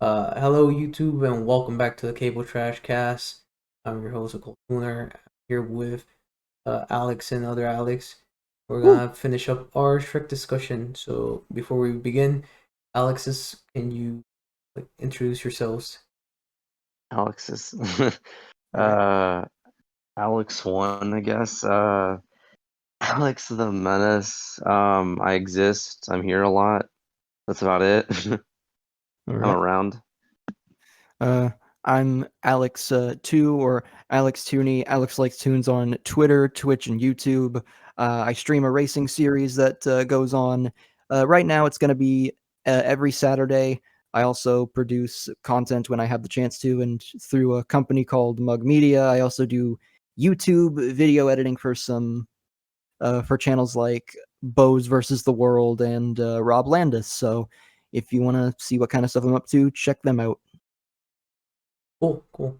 Hello YouTube and welcome back to the Cable Trash Cast. I'm your host, Tooner, here with Alex and other Alex. We're Woo. gonna finish up our Shrek discussion. So before we begin, Alexis, can you introduce yourselves? Alex's All right. uh Alex one, I guess. Alex the Menace. I exist. I'm here a lot. That's about it. All I'm right. around. Uh, I'm Alex 2 or Alex Tooney. Alex likes Toons on Twitter, Twitch, and YouTube. I stream a racing series that goes on. Right now, it's going to be every Saturday. I also produce content when I have the chance to, and through a company called Mug Media, I also do YouTube video editing for some for channels like Bose versus the World and Rob Landis. So if you want to see what kind of stuff I'm up to, check them out. Cool.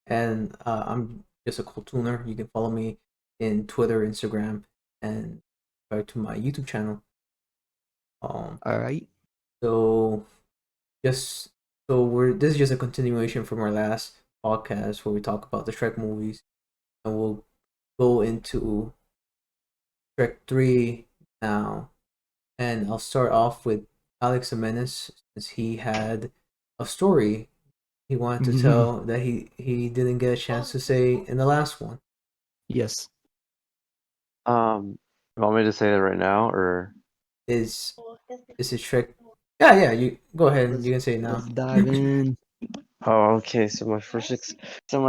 And I'm just a cool tuner. You can follow me in Twitter, Instagram, and to my YouTube channel. All right. So just so we're this is just a continuation from our last podcast where we talk about the Shrek movies, and we'll go into Shrek 3 now. And I'll start off with Alex Menace, since he had a story he wanted to tell that he didn't get a chance to say in the last one. Yes. You want me to say that right now or Is is it Shrek? Yeah, you go ahead. Let's You can say it now. let's dive in. Oh, okay. So my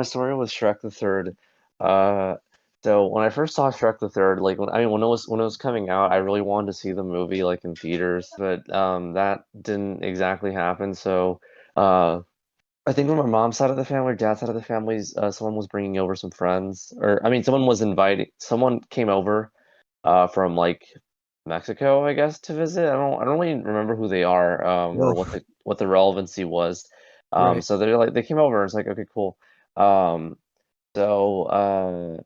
story was Shrek the Third. Uh, so when I first saw Shrek the Third, like when it was coming out, I really wanted to see the movie like in theaters, but that didn't exactly happen. So I think on my mom's side of the family, or dad's side of the families, someone was bringing over some friends, or I mean, someone came over, from like Mexico, I guess, to visit. I don't really remember who they are, or Whoa. what the relevancy was. Right. So they came over. It's like, okay, cool. Um, so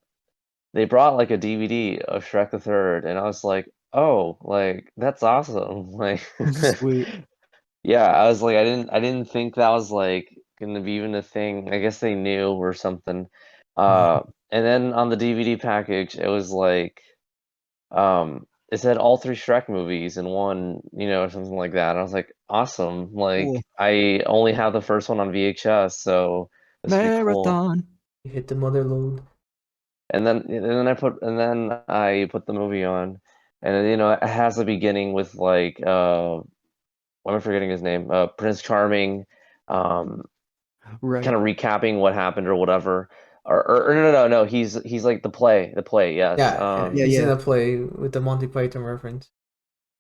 they brought like a DVD of Shrek the Third, and I was like, oh, like that's awesome. Like, Sweet. yeah, I was like, I didn't think that was like gonna be even a thing. I guess they knew or something. And then on the DVD package, it was like, it said all three Shrek movies in one, or something like that. And I was like, awesome. Cool. Like, I only have the first one on VHS, so this would be cool. Marathon. You hit the mother load. And then I put the movie on, and then, it has a beginning with like, why am I forgetting his name? Prince Charming, um, kind Right. of recapping what happened or whatever. Or no, he's like the play, yes. Yeah, Yeah, he's in yeah. a play with the Monty Python reference.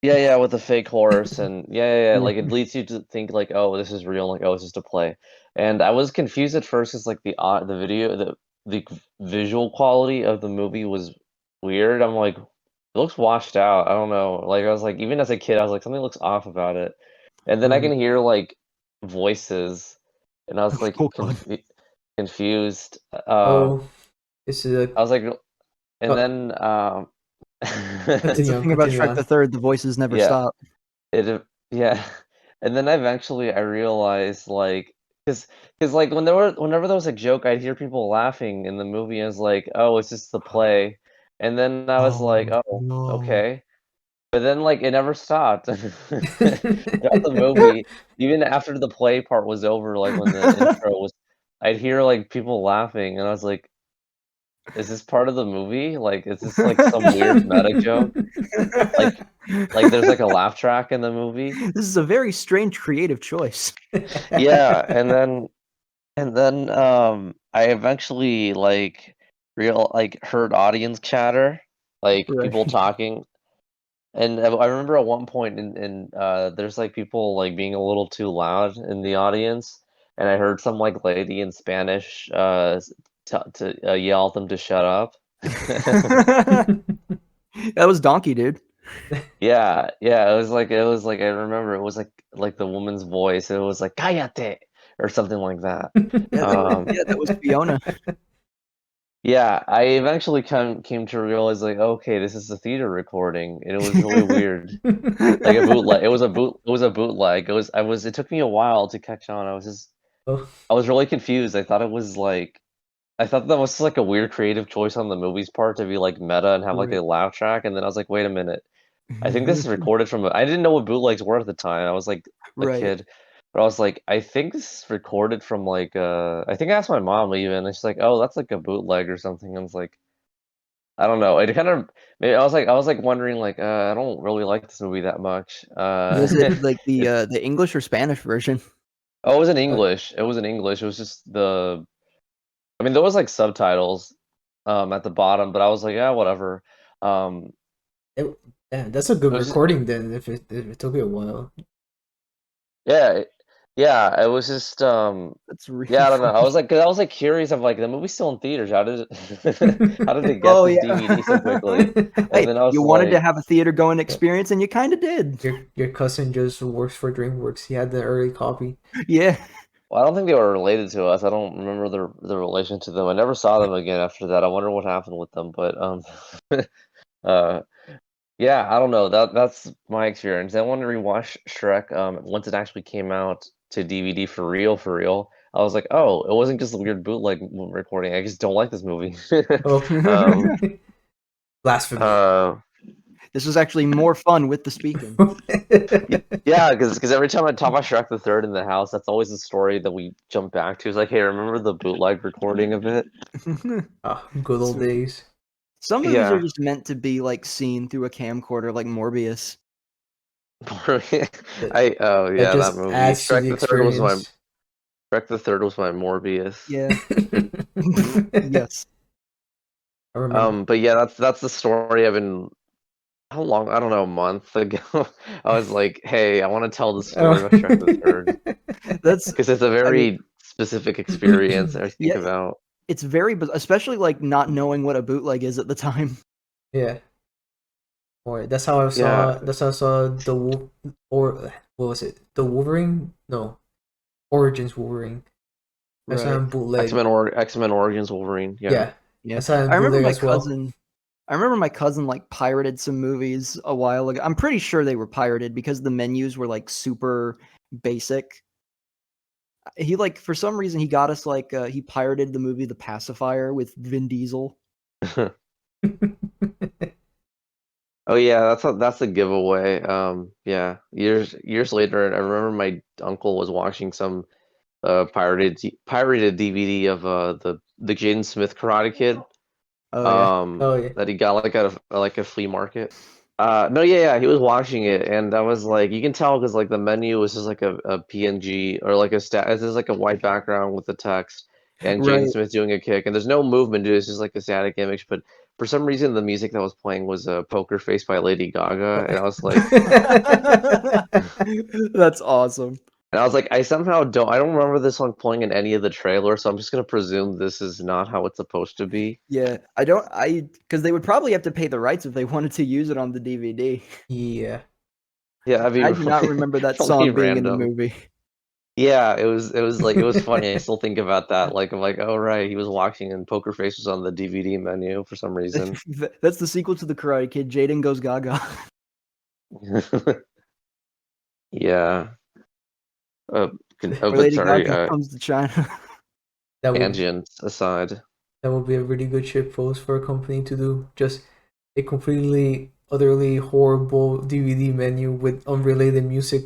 Yeah, with the fake horse, and yeah, Yeah. like it leads you to think like, oh, this is real, like, oh, it's just a play. And I was confused at first because like the video, the visual quality of the movie was weird. I'm like, it looks washed out. I don't know. Like I was like, even as a kid, I was like, something looks off about it. And then I can Right. hear like voices, and I was like Oh god. confused. Oh, this is a I was like, and oh, then That's the thing about continue Shrek the on. Third. The voices never yeah. stop. Yeah, and then eventually I realized like, cause like whenever there was a joke, I'd hear people laughing in the movie. And I was like, oh, it's just the play, and then I was like, Oh oh, no. okay, but then like it never stopped throughout the movie. Even after the play part was over, like when the intro was, I'd hear like people laughing, and I was like, is this part of the movie? Like, is this like some weird meta joke? Like, like there's like a laugh track in the movie. This is a very strange creative choice. Yeah, and then I eventually like heard audience chatter, like people Right. talking. And I remember at one point in there's like people like being a little too loud in the audience, and I heard some like lady in Spanish to yell at them to shut up. That was Donkey, dude. Yeah, it was like I remember it was like the woman's voice. It was like "cállate" or something like that. Yeah, Um that was Fiona. Yeah, I eventually came to realize like, okay, this is a theater recording, and it was really weird. Like a bootleg. It was a bootleg. It took me a while to catch on. Oh, I was really confused. I thought that was like a weird creative choice on the movie's part to be like meta and have like a Right. laugh track, and then I was like, wait a minute. I think this is recorded from I didn't know what bootlegs were at the time. I was like a Right. kid. But I was like, I think this is recorded from like I think I asked my mom even, and she's like, "Oh, that's like a bootleg or something." I was like, I don't know. It kind of maybe I was like wondering like I don't really like this movie that much. Was it like It, the English or Spanish version? oh, it was in uh, English. It was in English. It was just I mean there was like subtitles at the bottom, but I was like, yeah, whatever. Um it, yeah, that's a good it was recording then. If it took you a while. yeah, yeah, it was just That's really yeah, I don't know. funny. 'Cause I was like curious of like the movie's still in theaters. How did it how did it get Oh, this yeah. DVD so quickly? And Hey, then I was you wanted to like, have a theater-going experience, and you kinda did. Your cousin just works for DreamWorks. He had the early copy. Yeah. well, I don't think they were related to us. I don't remember the relation to them. I never saw them again after that. I wonder what happened with them. But uh, yeah, I don't know. That's my experience. I want to rewatch Shrek. Once it actually came out to DVD for real, for real. I was like, oh, it wasn't just a weird bootleg recording. I just don't like this movie. Oh, um, blasphemy. uh, This was actually more fun with the speaking. yeah, because every time I talk about Shrek the Third in the house, that's always the story that we jump back to. It's like, hey, remember the bootleg recording of it? Ah, good old Sweet. days. Some movies are Yeah. just meant to be, like, seen through a camcorder like Morbius. That I oh that yeah, that just movie. adds to the experience. Shrek the Third was my Morbius. Yeah. Yes. I remember. But yeah, that's the story I've been how long? I don't know, a month ago. I was like, hey, I want to tell the story Oh. about Shrek the Third That's because it's a I mean, very specific experience I think yeah, about. it's very especially, like, not knowing what a bootleg is at the time. Yeah. Or that's how I Yeah, saw. That's how I saw the or what was it? The Wolverine? No, Origins Wolverine. I saw Right. him bootleg. X-Men Origins Wolverine. Yeah. Yeah, I Yeah. saw him I remember bootleg my as well. cousin I remember my cousin, like, pirated some movies a while ago. I'm pretty sure they were pirated because the menus were, like, super basic. He, like, for some reason, he got us, like, he pirated the movie The Pacifier with Vin Diesel. Oh yeah, that's a giveaway. Yeah, years later, I remember my uncle was watching some pirated DVD of the Jaden Smith Karate Kid Oh, yeah. Oh yeah. that he got like at a flea market. No, yeah, yeah, he was watching it, and I was like, you can tell because like the menu was just like a PNG or like it's just like a white background with the text, and Jaden Right. Smith doing a kick, and there's no movement, dude. It's just like a static image. But for some reason, the music that was playing was "Poker Face" by Lady Gaga, and I was like, That's awesome. I don't remember this song playing in any of the trailers, so I'm just gonna presume this is not how it's supposed to be. Yeah, because they would probably have to pay the rights if they wanted to use it on the DVD. Yeah. Yeah, that'd be I do not remember that really song being in the random. movie. Yeah, it was funny. I still think about that. Like I'm like, oh right, he was watching and Poker Face was on the DVD menu for some reason. That's the sequel to The Karate Kid, Jaden Goes Gaga. Yeah. Or But Lady sorry, Gaga comes to China. That would tangents aside. that would be a really good shit post for a company to do. Just a completely utterly horrible DVD menu with unrelated music.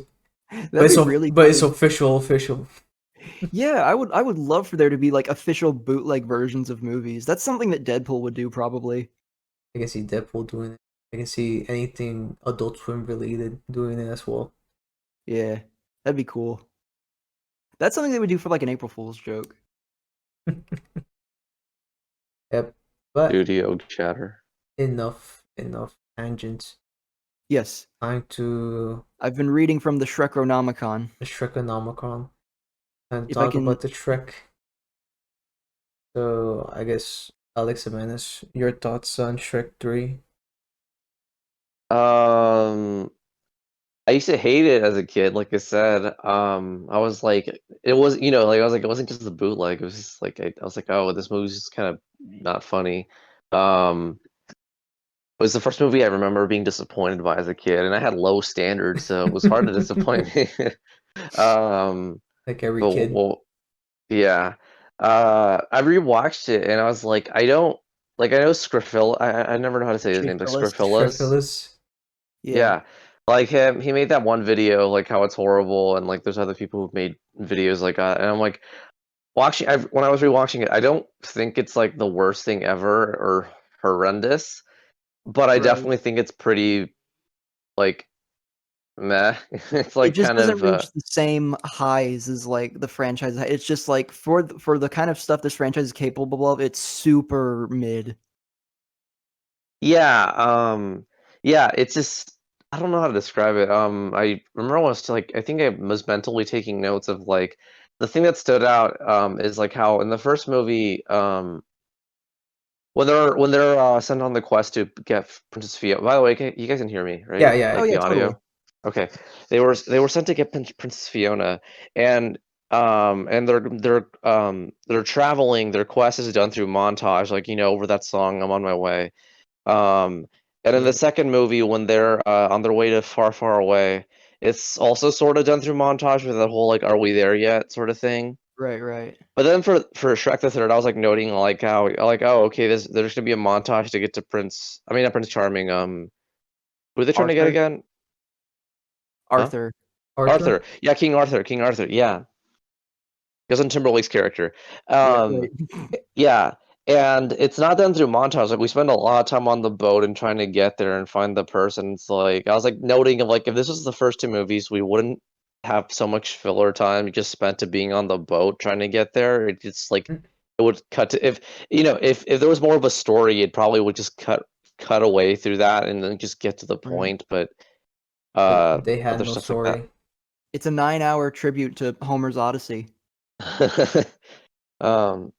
That'd be really But it's funny. official. Yeah, I would love for there to be, like, official bootleg versions of movies. That's something that Deadpool would do probably. I can see Deadpool doing it. I can see anything Adult Swim related doing it as well. Yeah, that'd be cool. That's something they would do for, like, an April Fool's joke. Yep. But Studio chatter. enough tangents. Yes, Time to I've been reading from the Shrekonomicon. the Shrekonomicon and If I talk can about the Shrek. So I guess Alex and Menace, your thoughts on Shrek 3? Um I used to hate it as a kid. Like I said, I was like, it was, like I was like, it wasn't just the bootleg. It was just like I was like, oh, this movie's just kind of not funny. It was the first movie I remember being disappointed by as a kid, and I had low standards, so it was hard to disappoint me. um, Like every but kid. well, yeah. I rewatched it, and I was like, I don't like. I know Scriffilla. I never know how to say his name. Like Phyllis. Scriffilla's. Shrek. Yeah. Yeah, like him. He made that one video, like how it's horrible, and like there's other people who've made videos like that, and I'm like, watching. When I was rewatching it, I don't think it's like the worst thing ever or horrendous, but I Right. definitely think it's pretty like meh. It's It like just kind doesn't of reach the same highs as, like, the franchise. It's just, like, for the kind of stuff this franchise is capable of, it's super mid. yeah, yeah, it's just I don't know how to describe it. I remember I was like I think I was mentally taking notes of like the thing that stood out is like how in the first movie when they're sent on the quest to get Princess Fiona. By the way, you guys can hear me, right? Yeah, yeah, Oh, Like yeah, the totally. audio. Okay, they were sent to get Princess Fiona, and they're traveling. Their quest is done through montage, like over that song "I'm on My Way." Um, and in the Yeah. second movie, when they're on their way to Far, Far Away, it's also sort of done through montage with that whole like "Are we there yet?" sort of thing. Right, right. But then for Shrek the Third, I was like noting like how like oh okay there's gonna be a montage to get to Prince. I mean not Prince Charming. Who are they trying to get Arthur? again? Huh? Arthur. Arthur. Arthur. Yeah, King Arthur. King Arthur. Yeah, Justin Timberlake's character. Yeah, right. Um, yeah, and it's not done through montage. Like we spend a lot of time on the boat and trying to get there and find the person. It's like I was like noting of like if this was the first two movies, we wouldn't have so much filler time just spent to being on the boat trying to get there. It just like Mm. it would cut to if there was more of a story, it probably would just cut away through that and then just get to the Right. point. But But they had other no stuff like that. story. It's a 9-hour tribute to Homer's Odyssey. um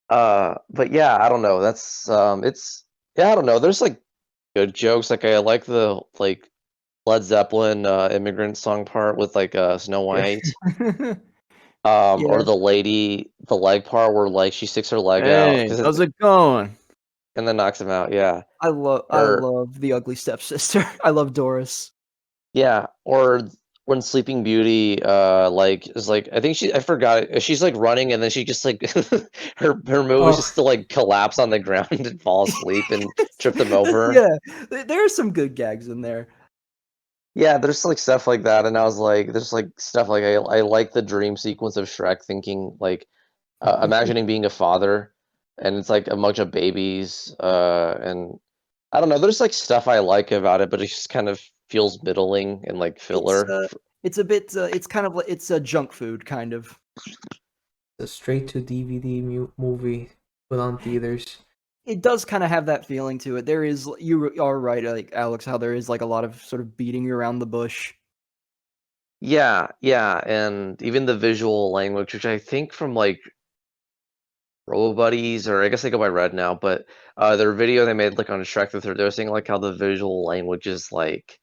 but yeah, I don't know. That's it's yeah, I don't know. There's like good jokes. Like I like the like Led Zeppelin immigrant song part with like Snow Yeah. White. Or Yeah. the lady the leg part where like she sticks her leg out Hey, how's it going? and then knocks him out, yeah. I Or love The Ugly Stepsister. I love Doris. yeah, or when Sleeping Beauty like is like I think I forgot it. She's like running and then she just like her move is Oh, just to like collapse on the ground and fall asleep and trip them over. Yeah, there are some good gags in there. Yeah, there's like stuff like that, and I was like, there's like stuff like I like the dream sequence of Shrek thinking like imagining being a father, and it's like a bunch of babies, and I don't know. There's like stuff I like about it, but it just kind of feels middling and like It's, filler. it's a bit, it's kind of like it's a junk food, kind of. the straight to DVD movie put on theaters. It does kinda have that feeling to it. There is you are right, like, Alex, how there is, like, a lot of sort of beating you around the bush. Yeah, yeah, and even the visual language, which I think from like Robo Buddies, or I guess they go by Red now, but their video they made like on Shrek the Third, they were saying like how the visual language is like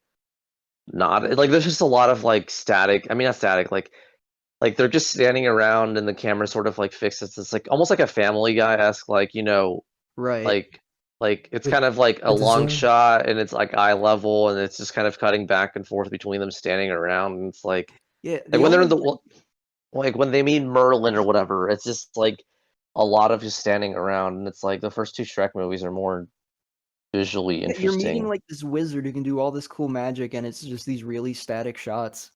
not like there's just a lot of like static. I mean, not static, like they're just standing around and the camera sort of like fixes. It's like almost like a Family Guy-esque, like Right. like it's With kind of like a with the long zoom. shot and it's like eye level and it's just kind of cutting back and forth between them standing around. And it's Yeah, like the when they're in only the like when they meet Merlin or whatever, it's just like a lot of just standing around. And it's like the first two Shrek movies are more visually yeah, you're meeting, interesting. like, this wizard who can do all this cool magic, and it's just these really static shots.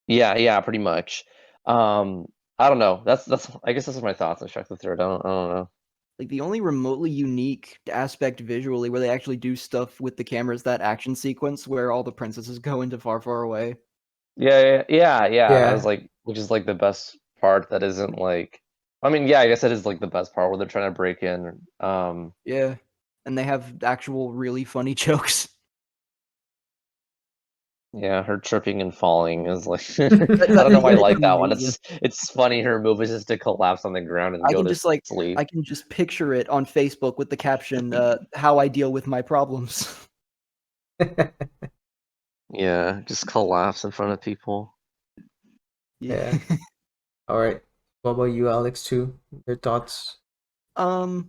Yeah, yeah, pretty much. Um, I don't know. That's I guess that's my thoughts on Shrek the Third. I don't know. Like, the only remotely unique aspect visually where they actually do stuff with the camera is that action sequence where all the princesses go into Far, Far Away. Yeah, yeah, yeah, yeah. I was Yeah. like, which is like the best part that isn't like, I mean, yeah, I guess that is like the best part where they're trying to break in. Yeah, and they have actual really funny jokes. Yeah, her tripping and falling is like, That I that don't know why I yeah, it's like that one. amazing. It's funny. Her move is just to collapse on the ground and I go can to just, like sleep. I can just picture it on Facebook with the caption, "How I deal with my problems." Yeah, just collapse in front of people. Yeah. All right. What about you, Alex? Too. Your thoughts? Shrek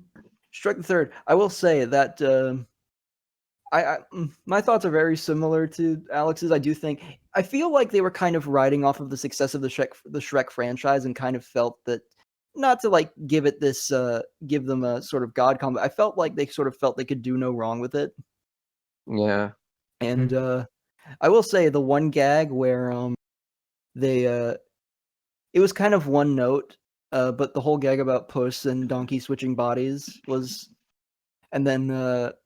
the Third. I will say that my thoughts are very similar to Alex's. I feel like they were kind of riding off of the success of the Shrek franchise and kind of felt that, not to like give it this give them a sort of god complex. I felt like they sort of felt they could do no wrong with it. Yeah. And I will say the one gag where they it was kind of one note, but the whole gag about Puss and Donkey switching bodies was, and then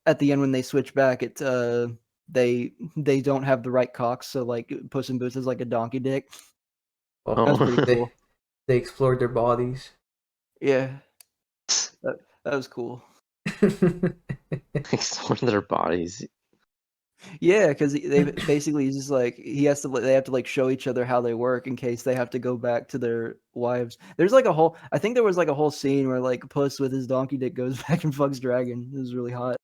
at the end when they switch back, they don't have the right cocks, so like Puss in Boots is like a donkey dick. Well, That was pretty Oh, cool. they explored their bodies. Yeah, that was cool. explore their bodies. Yeah, because they basically he's just like they have to like show each other how they work in case they have to go back to their wives. There's like a whole I think there was like a whole scene where like Puss with his donkey dick goes back and fucks Dragon. It was really hot.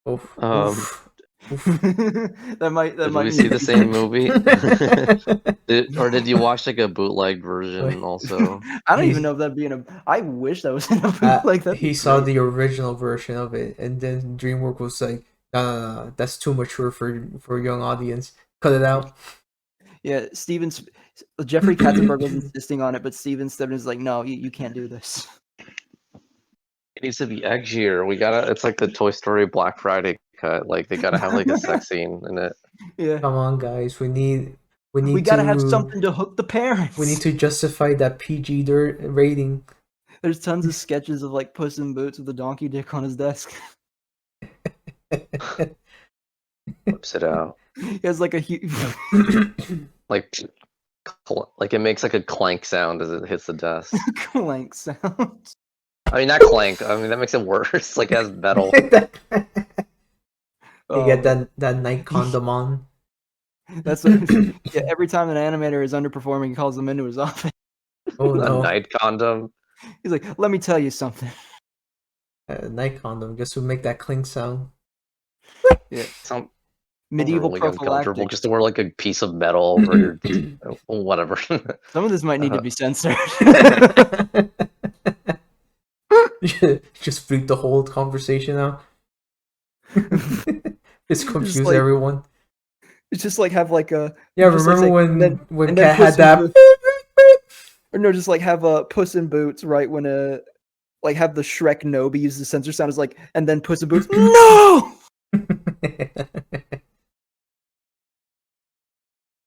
Oof. Um, Oof. Oof. that might did we need see to the be same censored. movie? Or did you watch like a bootleg Wait. version also? I don't even He's know if that'd be in a. I wish that was in a bootleg. That'd be he saw great. the original version of it, and then DreamWorks was like, "No, that's too mature for a young audience. Cut it out." Yeah, Jeffrey Katzenberg was insisting on it, but Steven Stebbins is like, no, you can't do this. It needs to be edgier. It's like the Toy Story Black Friday cut. Like they gotta have like a sex scene in it. Yeah, Come on, guys. We we need gotta have to something to hook the we need parents. to justify that PG dirt rating. There's tons of sketches of like Puss in Boots with a donkey dick on his desk. Whips it out. He has like a huge Like like it makes like a clank sound as it hits the desk. clank sound. I mean, not clank. I mean, that makes it worse. Like it has metal. You Oh get man, that night condom on. that's what. Yeah, every time an animator is underperforming, he calls them into his office. Oh A no, night condom. He's like, "Let me tell you something." a night condom just to make that clink sound. Yeah, Sounds medieval really uncomfortable. prophylactic. Just to wear like a piece of metal over your whatever. Some of this might need to Uh, be censored. Just freak the whole conversation out. Just confuse Just like everyone. it's just like have like a Yeah, just like remember say when and then Cat had Puss in that? Boots, or no, just like have a Puss in Boots right when like have the Shrek no be used the censor sound is like and then Puss in Boots no.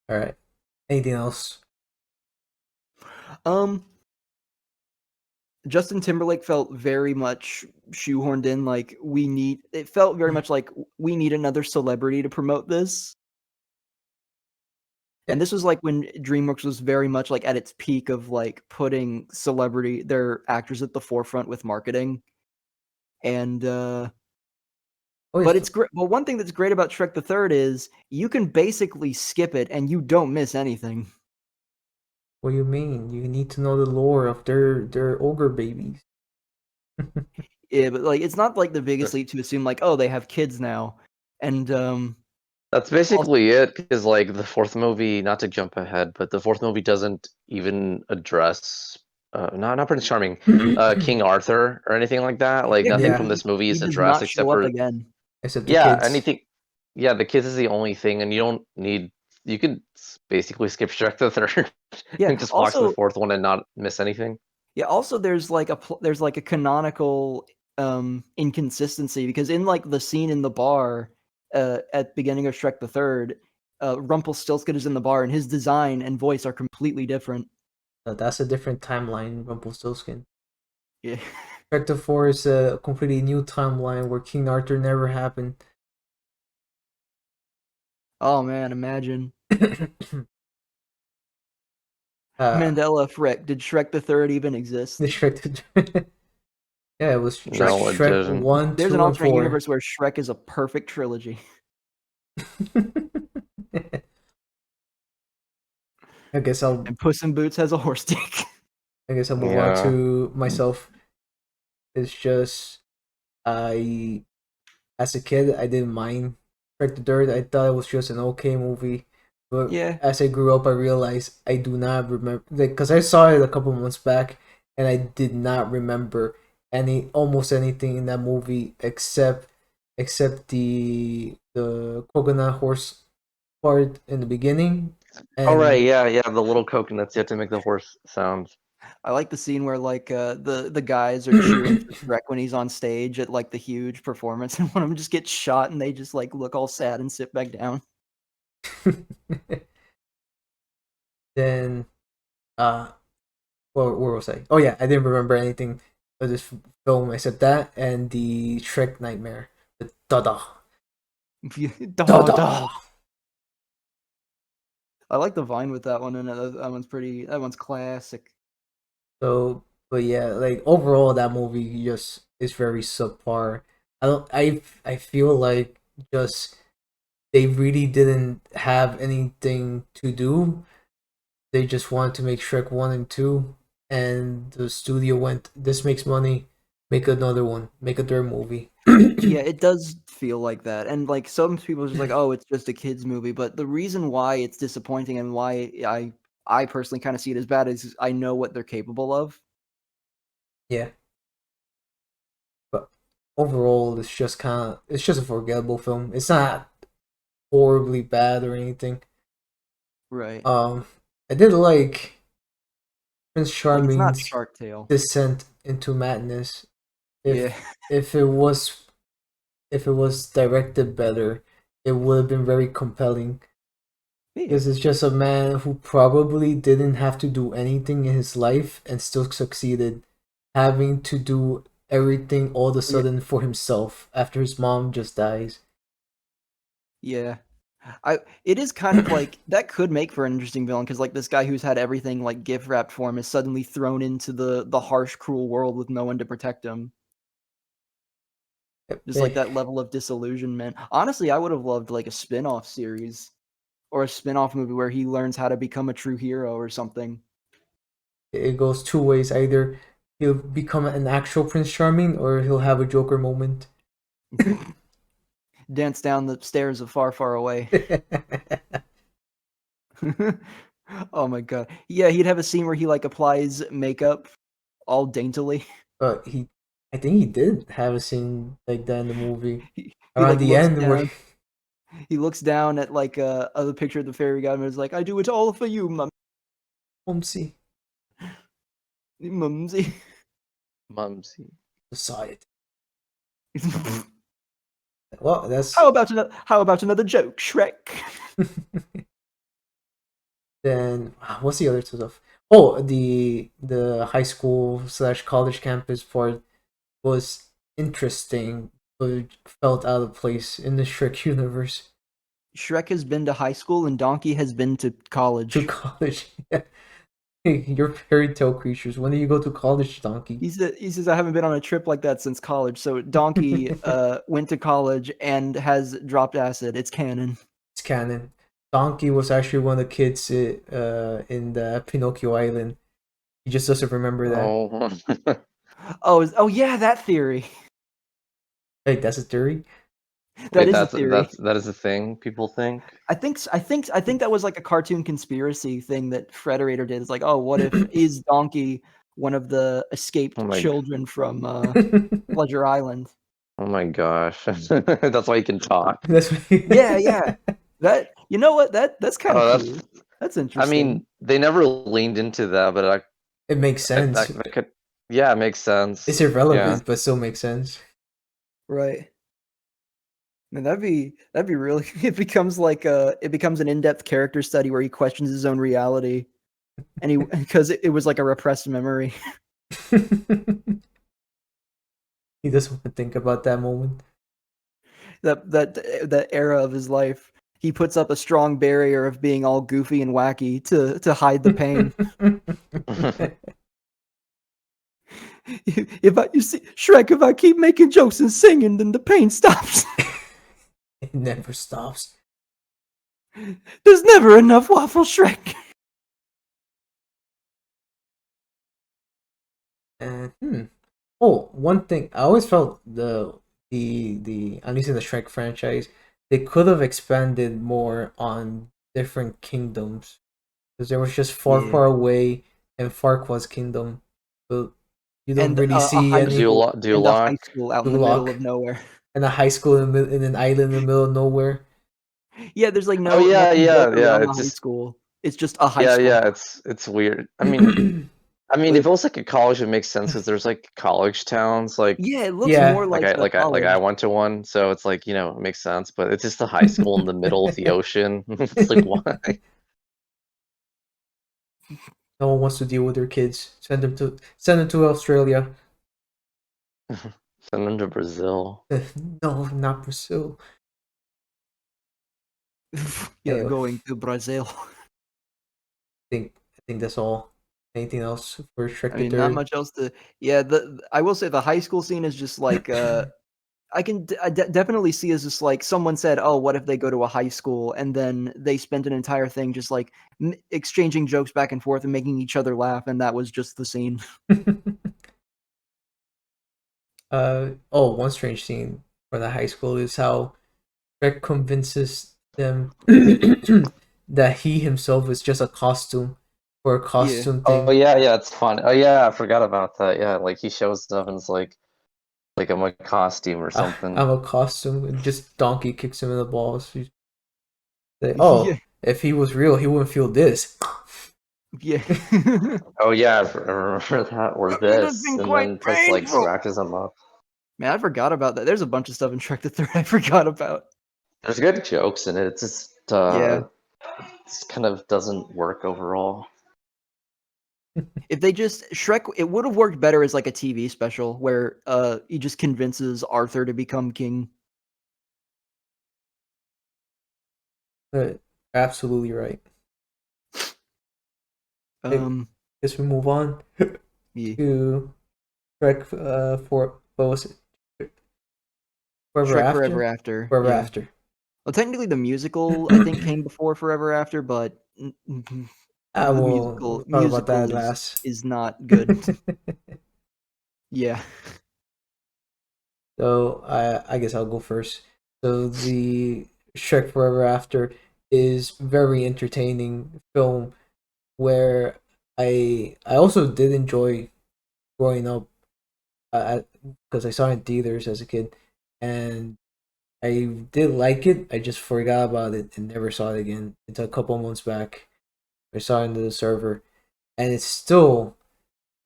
All right. Anything else? Um, Justin Timberlake felt very much shoehorned in. Like it felt very much like we need another celebrity to promote this. Yeah. And this was like when DreamWorks was very much like at its peak of like putting their actors at the forefront with marketing. And Oh, but it's great. Well, one thing that's great about Shrek the Third is you can basically skip it and you don't miss anything. what do you mean? You need to know the lore of their ogre babies. Yeah, but like it's not like the biggest leap to assume like, oh, they have kids now. And That's also, basically it. Because like the fourth movie, not to jump ahead, but the fourth movie doesn't even address. Not Prince Charming, King Arthur or anything like that. Like yeah, nothing Yeah. from this movie he is does addressed not except show up for again. Except the yeah, kids. anything. Yeah, the kids is the only thing, and you don't need. You could basically skip Shrek the Third Yeah. and just watch the Also, fourth one and not miss anything. there's like there's like a canonical inconsistency because in like the scene in the bar at the beginning of Shrek the Third, Rumpelstiltskin is in the bar and his design and voice are completely different. That's a different timeline, Rumpelstiltskin. Yeah. Vector 4 is a completely new timeline where King Arthur never happened. Oh man, imagine. uh, Mandela effect. Did Shrek the Third even exist? the Shrek. Yeah, it was No, it Shrek didn't. 1, There's an 2, and alternate 4. universe where Shrek is a perfect trilogy. I guess I'll And Puss in Boots has a horse dick. I guess I'll move on Yeah. to myself. It's just as a kid I didn't mind Shrek the Third. I thought it was just an okay movie, but Yeah. as I grew up, I realized I do not remember, like, because I saw it a couple months back, and I did not remember almost anything in that movie except the coconut horse part in the beginning, Oh right, and yeah, yeah, the little coconuts. You have to make the horse sound. I like the scene where like the guys are cheering for Shrek when he's on stage at like the huge performance, and one of them just gets shot, and they just like look all sad and sit back down. then where was I? Oh yeah, I didn't remember anything of this film except that and the Shrek nightmare. The da Daw, da. daw. I like the vine with that one, and that one's pretty. That one's classic. So, but yeah, like overall, that movie just is very subpar. I don't. I feel like just they really didn't have anything to do. They just wanted to make Shrek 1 and 2, and the studio went, this makes money, make another one, make a third movie. Yeah, it does feel like that, and like some people are just like, "Oh, it's just a kids movie," but the reason why it's disappointing and why I personally kind of see it as bad is I know what they're capable of. Yeah, but overall, it's just a forgettable film. It's not horribly bad or anything. Right. Um, I did like Prince Like it's not Charming's Shark Tale. descent into madness. Yeah. If it was directed better, it would have been very compelling. Yeah. Because it's just a man who probably didn't have to do anything in his life and still succeeded, having to do everything all of a Yeah. sudden for himself after his mom just dies. Yeah. It is kind of like that could make for an interesting villain because like this guy who's had everything like gift wrapped for him is suddenly thrown into the harsh, cruel world with no one to protect him. Just like Eh, that level of disillusionment. Honestly, I would have loved like a spin-off series or a spin-off movie where he learns how to become a true hero or something. it goes two ways. Either he'll become an actual Prince Charming or he'll have a Joker moment. Dance down the stairs of Far, Far Away. Oh my god. Yeah, he'd have a scene where he like applies makeup all daintily. But I think he did have a scene like that in the movie. He Around like the looks end where down. He looks down at like other picture of the fairy godmother is like, I do it all for you, Mumsy mumsy. Mumsy. society. Well, How about another joke, Shrek? then what's the other two stuff? Oh, the high school slash college campus part was interesting, but it felt out of place in the Shrek universe. Shrek has been to high school and Donkey has been to To college. college, yeah. Hey, you're fairy tale creatures. When do you go to college, Donkey? He says I haven't been on a trip like that since college. So Donkey went to college and has dropped acid. It's canon. It's canon. Donkey was actually one of the kids in the Pinocchio Island. He just doesn't remember that. Oh. Oh yeah, that theory. Hey, that's a theory. That Wait, is a theory. that is a thing people think? I think that was like a cartoon conspiracy thing that Frederator did. It's like, oh, what if is Donkey one of the Oh escaped my children from Pleasure Island? oh my gosh. That's why you can talk. That's Yeah, yeah. That you know what that's kind of Oh, cool. that's That's I interesting. mean, they never leaned into that, but it makes sense. that could yeah, it makes It's sense. Yeah. irrelevant, but still makes sense. Right. And that'd be really it becomes like it becomes an in-depth character study where he questions his own reality and he because it was like a repressed memory. He doesn't want to think about that moment. That era of his life. He puts up a strong barrier of being all goofy and wacky to hide the pain. If I you see Shrek, if I keep making jokes and singing, then the pain stops. It never stops. There's never enough waffle Shrek. And oh, one thing I always felt the at least in the Shrek franchise, they could have expanded more on different kingdoms because there was just Yeah. far away and Farquaad's kingdom, but you don't And really a see high any school and a high Duloc. school out in the middle Duloc of nowhere. and a high school in an island in the middle of nowhere. Yeah, there's like Oh no yeah, nothing built yeah, yeah. around the It's high just school. It's just a high yeah, school. yeah. It's weird. I mean, if it was like a college, it makes sense because there's like college towns, like Yeah, it looks Yeah, more like like I a like I like I college. went to one, so it's like it makes sense. But it's just a high school in the middle of the ocean. It's like why? no one wants to deal with their kids. Send them to Australia. Send them to Brazil. No, not Brazil. You're Hey, going to Brazil. I think that's all. Anything else for Shrek I the mean, not Third? much else to. Yeah, I will say the high school scene is just like I can definitely see as just like someone said, "Oh, what if they go to a high school?" and then they spent an entire thing just like exchanging jokes back and forth and making each other laugh, and that was just the scene. One strange scene for the high school is how Shrek convinces them that he himself is just a costume for a Yeah, costume Oh thing. yeah, yeah, it's fun. Oh yeah, I forgot about that. Yeah, like he shows up and it's like I'm a costume or something. I'm a costume, and just Donkey kicks him in the balls. He's like, yeah, oh, if he was real, he wouldn't feel this. yeah. Oh yeah, I remember that or It has this, been and quite then just like painful. scratches him up. Man, I forgot about that. There's a bunch of stuff in Shrek the Third I forgot about. There's good jokes in it. It's just Yeah. this kind of doesn't work overall. If they just Shrek, it would have worked better as like a TV special where he just convinces Arthur to become king. But absolutely right. I Um, guess we move on yeah. to Shrek for what was it? Forever Shrek Forever After? After. Forever Yeah. After. Well, technically the musical I think came before Forever After, but the We'll musical talk about musical that last. is not good. Yeah. So I guess I'll go first. So the Shrek Forever After is very entertaining film where I also did enjoy growing up because I saw it in theaters as a kid and I did like it. I just forgot about it and never saw it again until a couple months back. I saw it in the server and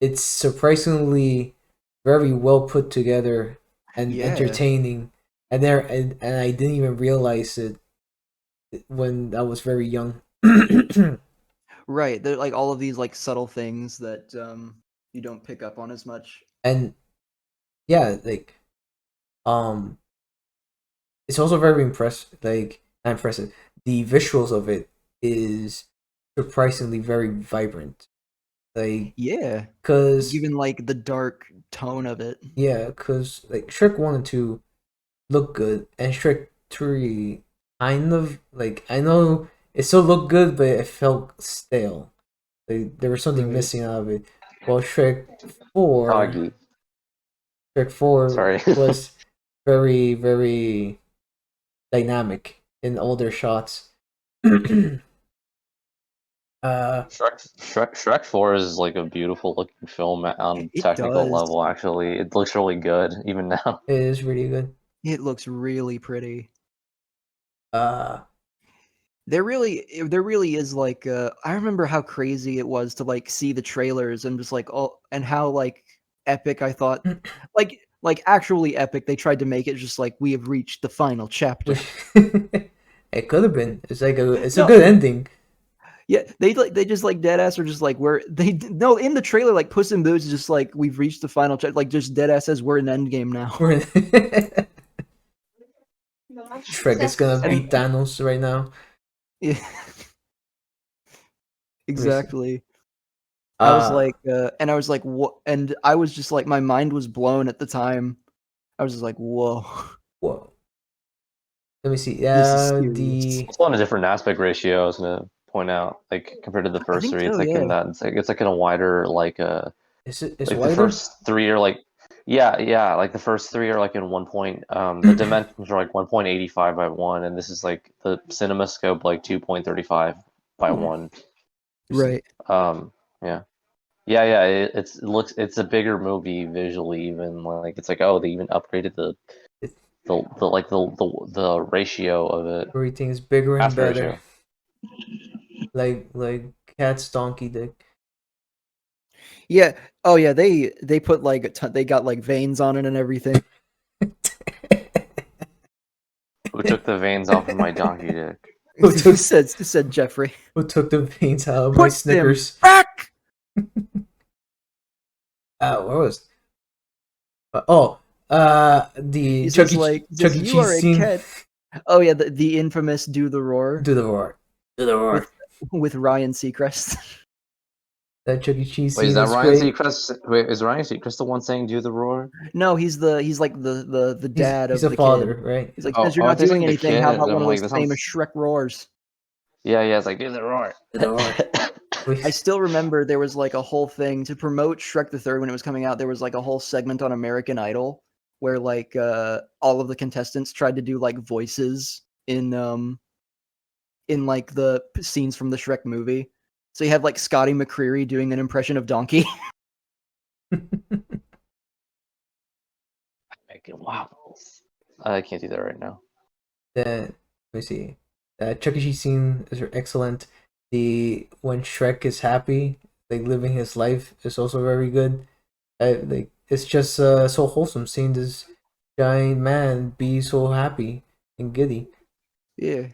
it's surprisingly very well put together and Yeah. entertaining. And I didn't even realize it when I was very young. Right. They're like all of these like subtle things that you don't pick up on as much. And yeah, like um it's also very impressive, like not impressive. The visuals of it is surprisingly very vibrant. Like Yeah. cuz Given like the dark tone of it. yeah, cuz like Shrek 1 and 2 look good and Shrek 3 kind of like I know it still looked good but it felt stale. Like there was something Right. missing out of it. While 4 Doggy. Shrek 4 Sorry. was very dynamic in all their shots. uh Shrek 4 is like a beautiful looking film on It technical does. level. Actually, it looks really good even now. it is really good. It looks really pretty. Uh There really is like I remember how crazy it was to like see the trailers and just like oh and how like epic I thought like actually epic they tried to make it just like we have reached the final chapter. it could have been. It's a No, good ending. yeah, they just like dead ass are just like we're no in the trailer like Puss in Boots is just like we've reached the final chapter like just dead ass says we're in endgame now. We're in Shrek is gonna And beat Thanos right now. yeah, Let me see. exactly. Uh I was like, what? And I was just like, my mind was blown at the time. I was just like, whoa, whoa. Let me see. this is serious. The It's on a different aspect ratio. I was gonna point out, like compared to the I first think three, so, it's like in yeah. that it's like in a wider it's like the wider? first three are like Yeah. Like the first three are like in one point. The dimensions are like 1.85 by 1, and this is like the CinemaScope like 2.35 by Hmm. 1. Right. Yeah. It's a bigger movie visually. Even like it's like, oh, they even upgraded It, the ratio of it, everything is bigger and aspect better. ratio. Like cat's donkey dick. Yeah. Oh yeah. They put like they got like veins on it and everything. Who took the veins off of my donkey dick? Who took said Jeffrey. who took the veins out of my Put them Snickers? back. Where was? The He says like Chuck says E. you Cheese are a scene. cat. Oh yeah, the infamous "Do the Roar" Do the roar. Do the roar. with Ryan Seacrest. That Chuck E. Cheese Wait, is scene that is Ryan great. Seacrest? Wait, is Ryan Seacrest the one saying "Do the roar"? No, he's like the dad He's of a the kid. father, right? He's like, Oh, since you're I not think it's doing like the anything, how kid. about one I'm of like, those that famous sounds. Shrek roars? Yeah. It's like "Do the roar." Do the roar. I still remember there was like a whole thing to promote Shrek the Third when it was coming out. There was like a whole segment on American Idol where like all of the contestants tried to do like voices in like the scenes from the Shrek movie. So you have like Scotty McCreery doing an impression of Donkey. Making waffles. I can't do that right now. Let me see. Chuck E. Cheese scene is excellent. The when Shrek is happy, like living his life, is also very good. Like it's just so wholesome seeing this giant man be so happy and giddy. Yeah.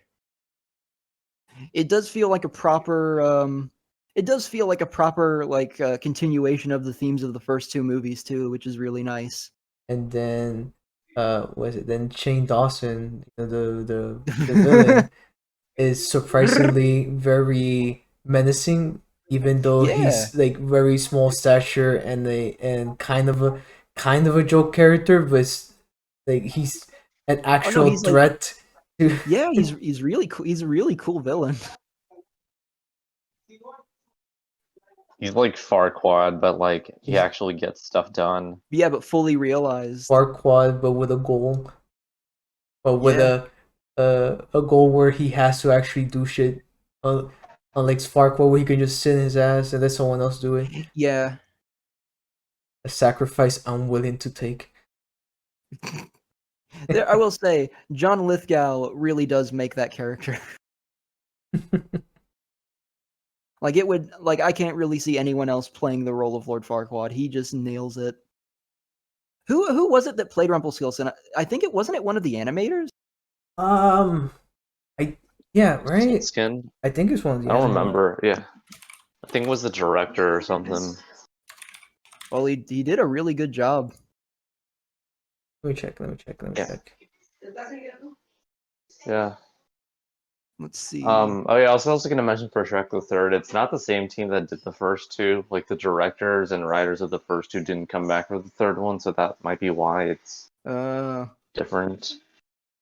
It does feel like a proper it does feel like a proper like continuation of the themes of the first two movies too, which is really nice. And then was it then Shane Dawson, the villain, is surprisingly very menacing, even though Yeah. he's like very small stature and kind of a joke character, but like he's an Oh no, actual he's like threat to. yeah, he's really cool. He's a really cool villain. He's like Farquaad, but like he He's actually gets stuff done. Yeah, but fully realized. Farquaad, but with a goal, but with Yeah. a goal where he has to actually do shit. Unlike Farquaad, where he can just sit in his ass and let someone else do it. Yeah. A sacrifice I'm willing to take. There, I will say, John Lithgow really does make that character. Like it would like I can't really see anyone else playing the role of Lord Farquaad. He just nails it. Who was it that played Rumpelstiltskin? I think it wasn't it one of the animators? Um, I yeah, right. Skin. I think it's one of the. I don't animals. remember. Yeah, I think it was the director or something. Well, he did a really good job. Let me check. Let me check. Let me Yeah. check. Yeah. Let's see. Oh yeah, I was also gonna mention for Shrek the Third, it's not the same team that did the first two. Like the directors and writers of the first two didn't come back for the third one, so that might be why it's different.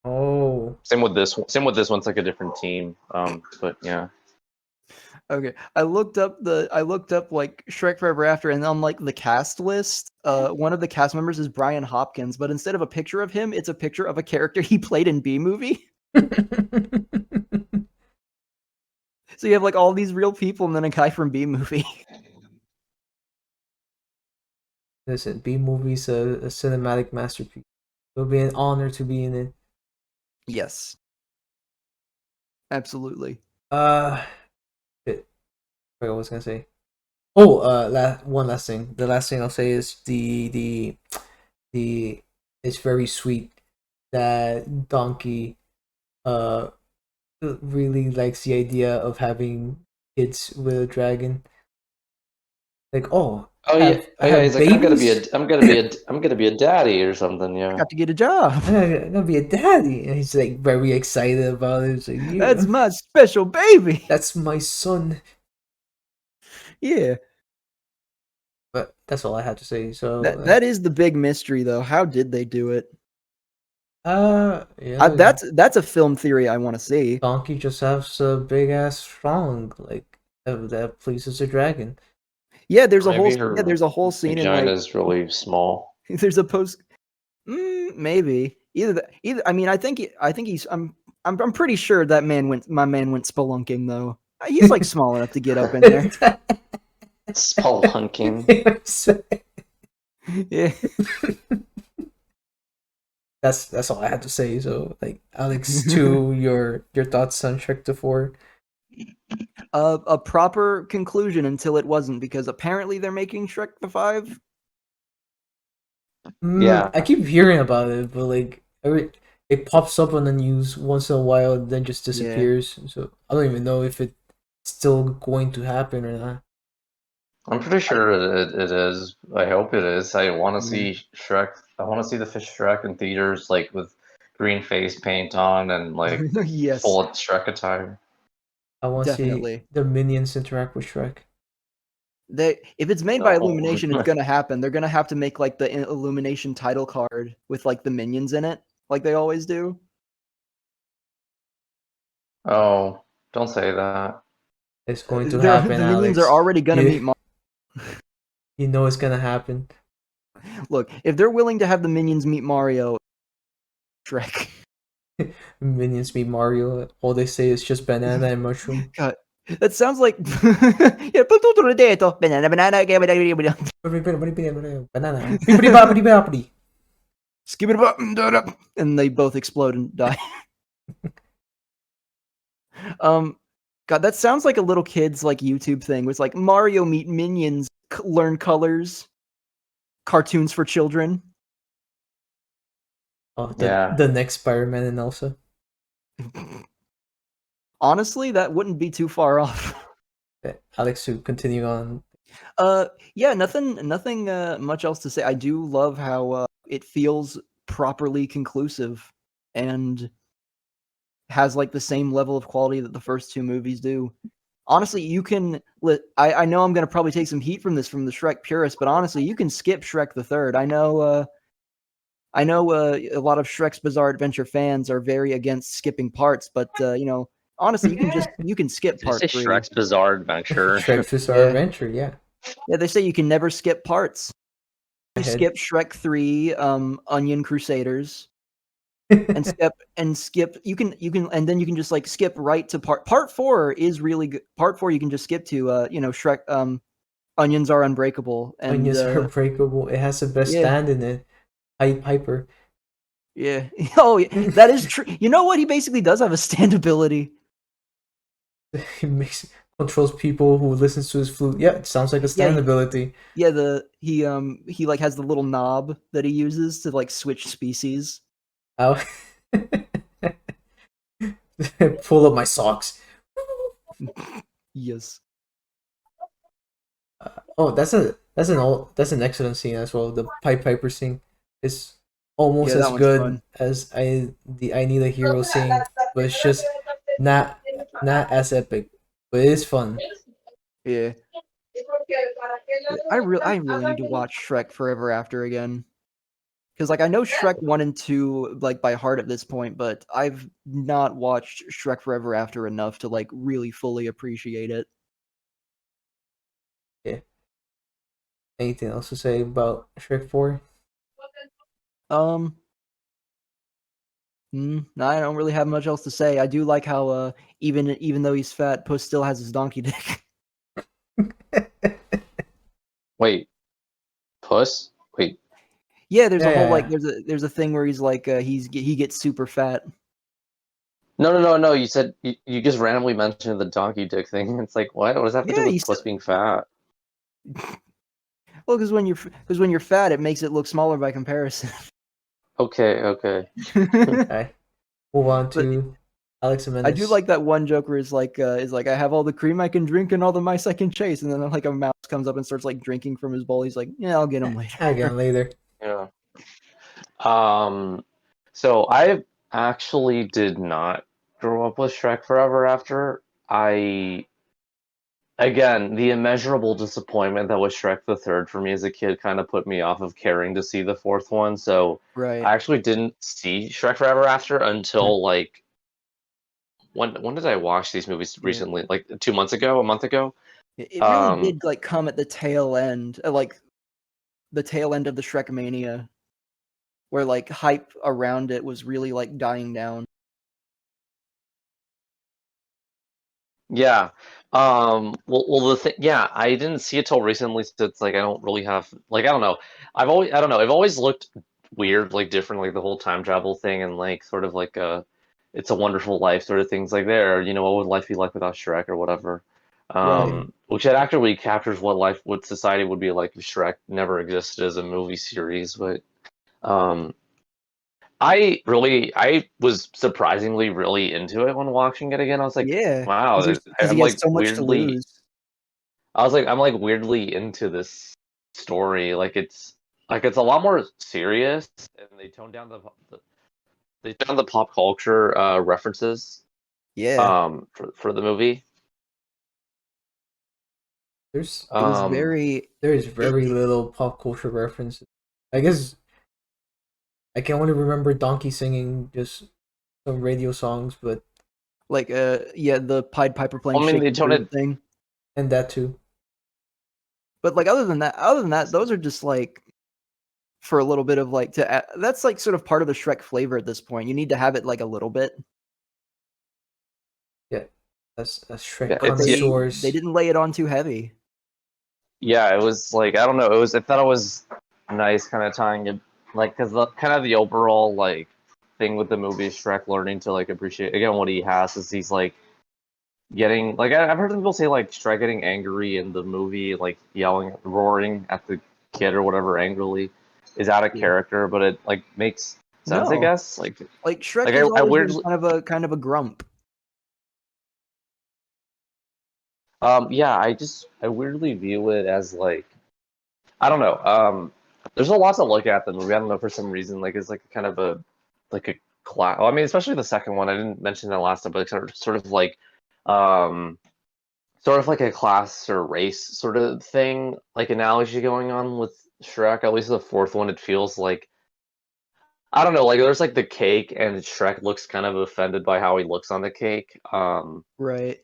Oh, Same with this one. Same with this one. It's like a different team. But yeah. Okay. I looked up like Shrek Forever After, and on like the cast list, one of the cast members is Brian Hopkins, but instead of a picture of him, it's a picture of a character he played in B Movie. So you have like all these real people and then a guy from B Movie. Listen, B movie's a cinematic masterpiece. It'll be an honor to be in it. Yes. Absolutely. Shit. I forgot what I was gonna say. Oh, one last thing. The last thing I'll say is the it's very sweet that Donkey really likes the idea of having kids with a dragon. Like, Oh I yeah. have, I Oh yeah. have He's like, babies. I'm gonna be a daddy or something. Yeah. Got to get a job. I'm gonna be a daddy, and he's like very excited about it. It's like, yeah, That's my special baby. that's my son. Yeah. But that's all I had to say. So That is the big mystery though. How did they do it? yeah, That's a film theory I want to see. Donkey just has a big ass strong like that pleases a dragon. Yeah, there's a Maybe whole her there's a whole scene in vagina like is really small. There's a post. Maybe either. I mean, I think he's. I'm pretty sure that my man went spelunking though. He's like small enough to get up in there. Spelunking. Yeah. That's all I had to say. So, like, Alex, to your thoughts on Shrek the 4. A proper conclusion until it wasn't, because apparently they're making Shrek the 5. Yeah. I keep hearing about it, but like it pops up on the news once in a while, and then just disappears. So I don't even know if it's still going to happen or not. I'm pretty sure it is. I hope it is. I want to Yeah. see Shrek. I want to see the fish Shrek in theaters, like with green face paint on and like Yes, full Shrek attire. I want to see definitely. the minions interact with Shrek. If it's made by No. Illumination, it's gonna happen. They're gonna have to make like the Illumination title card with like the minions in it, like they always do. Oh, don't say that. It's going to The happen, minions Alex. are already gonna you, meet Mario. you know it's gonna happen. Look, if they're willing to have the minions meet Mario, Shrek. Minions meet Mario. All they say is just banana and mushroom. God, that sounds like yeah. Banana, banana, Banana. Bippity boppity boppity. skip it up, and they both explode and die. God, that sounds like a little kid's like YouTube thing. It's like Mario meet minions, learn colors, cartoons for children. Oh, Yeah. the next Spider-Man and Elsa. Honestly, that wouldn't be too far off. Alex, to continue on. Yeah, nothing much else to say. I do love how it feels properly conclusive and has like the same level of quality that the first two movies do. Honestly, you can. I know I'm gonna probably take some heat from this from the Shrek purists, but honestly, you can skip Shrek the Third. I know. A lot of Shrek's Bizarre Adventure fans are very against skipping parts, but honestly, you can skip Did you part say 3. Shrek's Bizarre Adventure? Shrek's Bizarre Yeah. Adventure, yeah. Yeah, they say you can never skip parts. My You head. skip Shrek 3, Onion Crusaders, and skip. You can, and then you can just like skip right to part 4 is really good. Part 4 you can just skip to, Shrek. Onions are unbreakable, and Onions are breakable. It has the best yeah, stand in it. Piper. yeah. Oh, yeah, that is true. You know what? He basically does have a stand ability. He controls people who listens to his flute. Yeah, it sounds like a stand ability. Yeah, he like has the little knob that he uses to like switch species. Ow. Pull up my socks. Yes. Oh, that's an excellent scene as well. The Piper scene is almost Yeah, that as one's good fun. as I Need a Hero scene, but it's just not as epic. But it is fun. Yeah. I really need to watch Shrek Forever After again. Because like I know Shrek 1 and 2 like by heart at this point, but I've not watched Shrek Forever After enough to like really fully appreciate it. Yeah. Anything else to say about Shrek 4? No, I don't really have much else to say. I do like how even though he's fat, Puss still has his donkey dick. Wait, Puss? Wait, Yeah, there's a whole like Yeah. there's a thing where he's like he gets super fat. no. You said you just randomly mentioned the donkey dick thing. It's like, what? What does that have to do Yeah, with Puss being fat? well, because when you're fat, it makes it look smaller by comparison. Okay. Okay. Move on But to Alex and I do Menace. like that one joke where is like I have all the cream I can drink and all the mice I can chase, and then like a mouse comes up and starts like drinking from his bowl. He's like, yeah, I'll get him later. Again later. Yeah. So I actually did not grow up with Shrek Forever After. Again, the immeasurable disappointment that was Shrek the Third for me as a kid kind of put me off of caring to see the fourth one. So Right. I actually didn't see Shrek Forever After until like when did I watch these movies Yeah. recently? Like 2 months ago, a month ago? It really did like come at the tail end, like the tail end of the Shrek mania, where like hype around it was really like dying down. Yeah. Well, the thing, yeah, I didn't see it till recently, so it's like I don't really have like I don't know. I don't know. I've always looked weird, like different, like the whole time travel thing, and like sort of like It's a Wonderful Life sort of things like there. You know, what would life be like without Shrek or whatever? Right. Which it actually captures what society would be like if Shrek never existed as a movie series. But um, I was surprisingly really into it when watching it again. I was like, Yeah, wow, because I'm he has like so much to weirdly, lose. I was like, I'm like weirdly into this story. It's a lot more serious, and they tone down they tone down the pop culture references Yeah, for the movie. There's it was Um, very. there's It, very little pop culture references. I guess I can only remember Donkey singing just some radio songs, but like yeah, the Pied Piper playing I mean, "Shake they the tone Groove" it. thing. and that too. But like other than that, those are just like for a little bit of like that's like sort of part of the Shrek flavor at this point. You need to have it like a little bit, Yeah, as Shrek Yeah, but it's yeah, they connoisseurs. didn't lay it on too heavy. yeah. It was like I don't know. I thought it was nice, kind of tying it like because the kind of the overall like thing with the movie is Shrek learning to like appreciate again what he has is he's like getting like I've heard people say like Shrek getting angry in the movie, like yelling, roaring at the kid or whatever angrily, is out of Yeah. character, but it like makes sense, I No, guess. like Like Shrek has I always been weirdly, kind of a grump. yeah, I weirdly view it as like I don't know. There's a lot to look at the movie. I don't know for some reason like it's like kind of a like a class. I mean, especially the second one. I didn't mention that last time, but it's sort of like um sort of like a class or race sort of thing, like analogy going on with Shrek. At least the fourth one, it feels like I don't know, like there's like the cake, and Shrek looks kind of offended by how he looks on the cake. Right,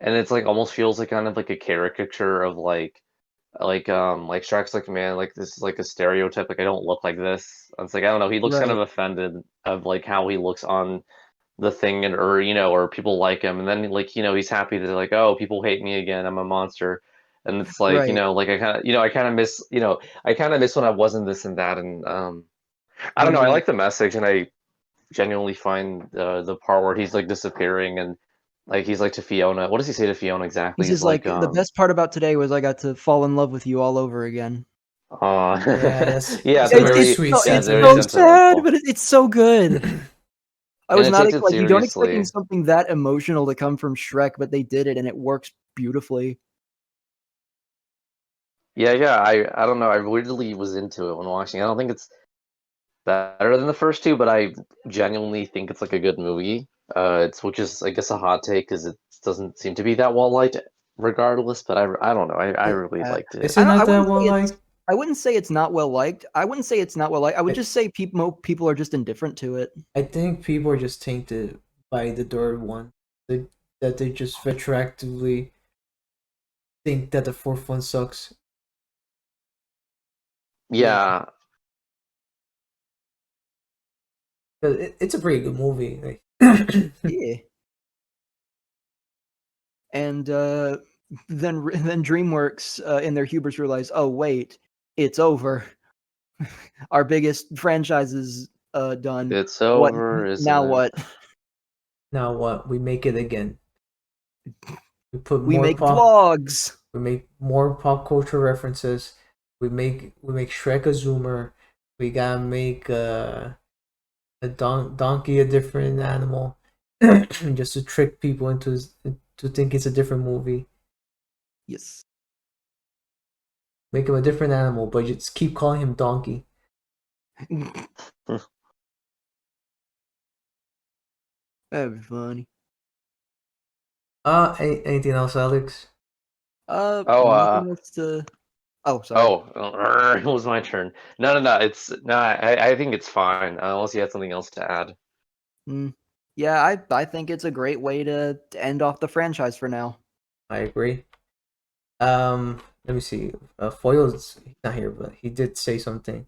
And it's like almost feels like kind of like a caricature of like Shrek's like, man, like this is like a stereotype. Like I don't look like this. It's like I don't know. He looks kind of right, offended of like how he looks on the thing, and or or people like him, and then like he's happy that like, oh, people hate me again, I'm a monster. And it's like right. like I kind of I kind of miss I kind of miss when I wasn't this and that. And I don't When know, I you're like the message, and I genuinely find the part where he's like disappearing, and like he's like to Fiona, what does he say to Fiona he exactly? He's says like like the best part about today was I got to fall in love with you all over again. Yeah, that's yeah, it's it's a a very very sweet yeah, it's It's very so sentiment. sad, sentimental, but it's so good. I and was it not takes it like you don't expecting seriously. something that emotional to come from Shrek, but they did it and it works beautifully. Yeah, I don't know. I weirdly was into it when watching. I don't think it's better than the first two, but I genuinely think it's like a good movie. It's which is I guess a hot take because it doesn't seem to be that well liked, regardless. But I don't know. I really liked it. Is it not I that wouldn't well say it's liked? I wouldn't say it's not well liked. I wouldn't say it's not well liked. I would I just say people are just indifferent to it. I think people are just tainted by the third one. They, that they just retroactively think that the fourth one sucks. Yeah, Yeah, 'Cause it's a pretty good movie. Like, yeah. And then DreamWorks in their hubris realized, oh wait, it's over. Our biggest franchise is done. it's What over, isn't now? it? What now what? We make it again. We put we more make pop. vlogs. We make more pop culture references. We make Shrek a zoomer. We gotta make a donkey a different animal, just to trick people into to think it's a different movie. Yes, Make him a different animal, but just keep calling him donkey. that'd be funny. Anything else, Alex? Oh, Nothing else to. Oh, sorry. oh, it was my turn. No. It's no. I think it's fine. Unless you had something else to add. Mm. Yeah, I think it's a great way to end off the franchise for now. I agree. Um, let me see. Foyle's he's not here, but he did say something.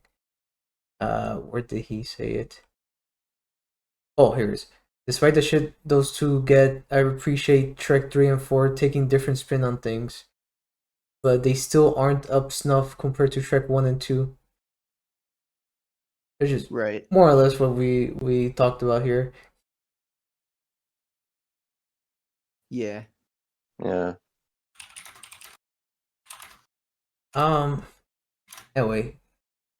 Where did he say it? Oh, here it is. Despite the shit those two get, I appreciate Trek 3 and 4 taking different spin on things, but they still aren't up snuff compared to Trek 1 and 2. Which is Right. more or less what we talked about here. Yeah. Yeah. Anyway,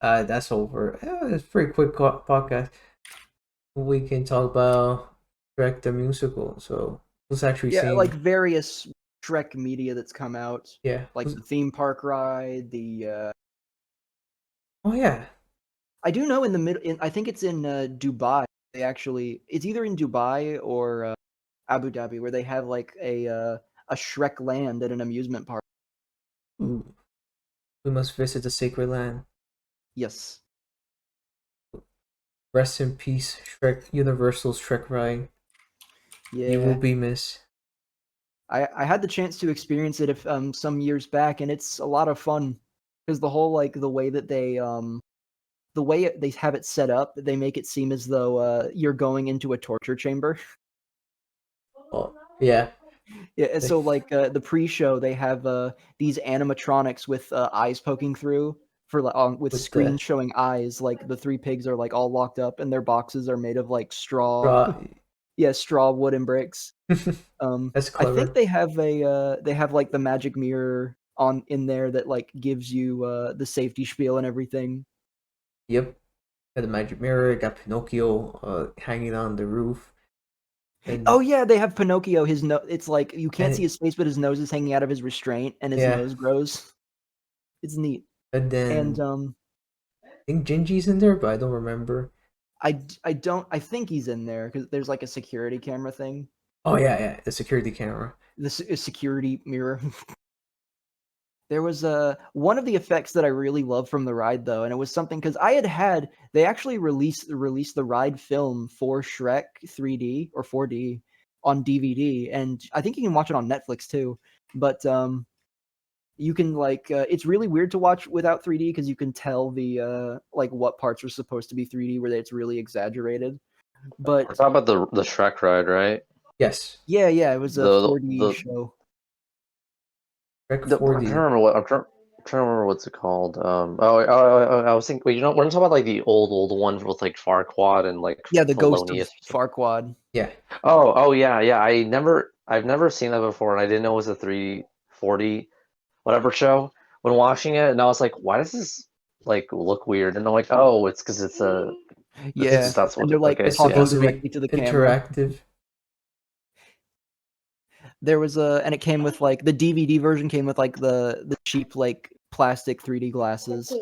that's over. It's a pretty quick podcast. We can talk about Shrek the musical. So who's actually Yeah, like seen? various Shrek media that's come out, Yeah. like the theme park ride, Oh yeah. I do know in the middle. I think it's in Dubai. They actually, it's either in Dubai or Abu Dhabi, where they have like a Shrek land at an amusement park. Ooh, we must visit the sacred land. Yes. Rest in peace, Shrek. Universal's Shrek ride. You will Yeah. be missed. I had the chance to experience it some years back, and it's a lot of fun because the whole like the way they have it set up, they make it seem as though you're going into a torture chamber. Oh yeah. Yeah, and so like the pre-show, they have these animatronics with eyes poking through for with With the screens showing eyes. Like the three pigs are like all locked up, and their boxes are made of like straw, draw. yeah, straw, wood, and bricks. That's I think clever. they have like the magic mirror on in there that like gives you the safety spiel and everything. Yep. Got the magic mirror. Got Pinocchio hanging on the roof, Oh and yeah, they have Pinocchio. His no, it's like you can't see and his face, but his nose is hanging out of his restraint, and his yeah, nose grows. It's neat. and And then I think Gingy's in there, but I don't remember. I don't I think he's in there because there's like a security camera thing, Oh yeah, yeah, the security camera. a security mirror. There was one of the effects that I really loved from the ride though, and it was something because they actually released the ride film for Shrek 3D or 4D on DVD, and I think you can watch it on Netflix too. But you can like it's really weird to watch without 3D because you can tell the like what parts are supposed to be 3D where it's really exaggerated. We're But talking about the Shrek ride, right? Yes, yeah, it was a The 4D the show. Shrek I'm trying to 4D. remember I'm trying to remember what's it called. I was thinking. Wait, we're talking about like the old ones with like Farquaad and like Yeah, the Ghost of Felonious. Farquaad. Yeah, Oh yeah, yeah. I've never seen that before, and I didn't know it was a 340 whatever show when watching it, and I was like, why does this like look weird? And I'm like, oh, it's because Yeah, that's and what they're like it's yeah. talking supposed to be directly to the camera. interactive. There was and it came with like the DVD version came with like the cheap like plastic 3D glasses.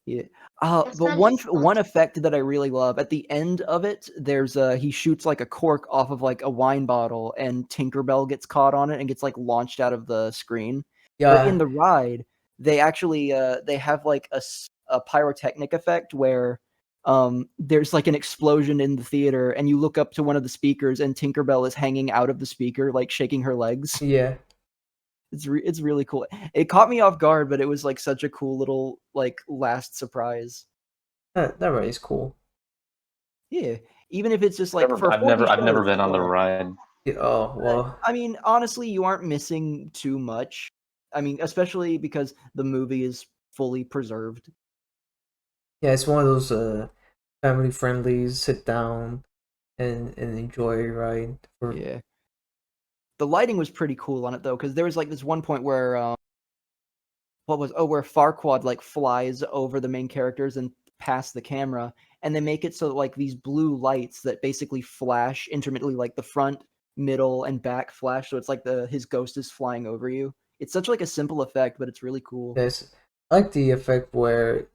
Yeah. But one effect that I really love at the end of it, there's he shoots like a cork off of like a wine bottle, and Tinkerbell gets caught on it and gets like launched out of the screen. But in Yeah, the ride, they actually they have like a pyrotechnic effect where there's like an explosion in the theater, and you look up to one of the speakers, and Tinkerbell is hanging out of the speaker, like shaking her legs. yeah. It's really cool. It caught me off guard, but it was like such a cool little like last surprise. That ride is cool. Yeah, even if it's just like for a I've 4D show, never it's been on the cool. ride. Yeah, oh well, I mean, honestly, you aren't missing too much. I mean, especially because the movie is fully preserved. yeah. It's one of those family friendly, sit down and enjoy a ride. For Yeah. The lighting was pretty cool on it though, because there was like this one point where where Farquaad like flies over the main characters and past the camera, and they make it so that, like these blue lights that basically flash intermittently, like the front, middle, and back flash. So it's like his ghost is flying over you. It's such like a simple effect, but it's really cool. this, I like the effect where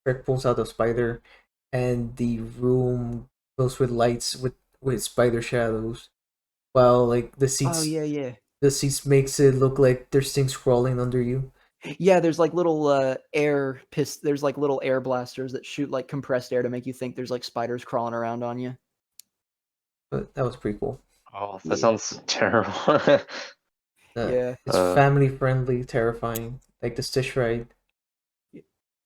Shrek pulls out the spider, and the room goes with lights with spider shadows. While like Oh yeah. the seats makes it look like there's things crawling under you. Yeah, there's like little there's like little air blasters that shoot like compressed air to make you think there's like spiders crawling around on you. But that was pretty cool. Oh, that Yeah. sounds terrible. Yeah. It's family friendly, terrifying, like the Stitch ride.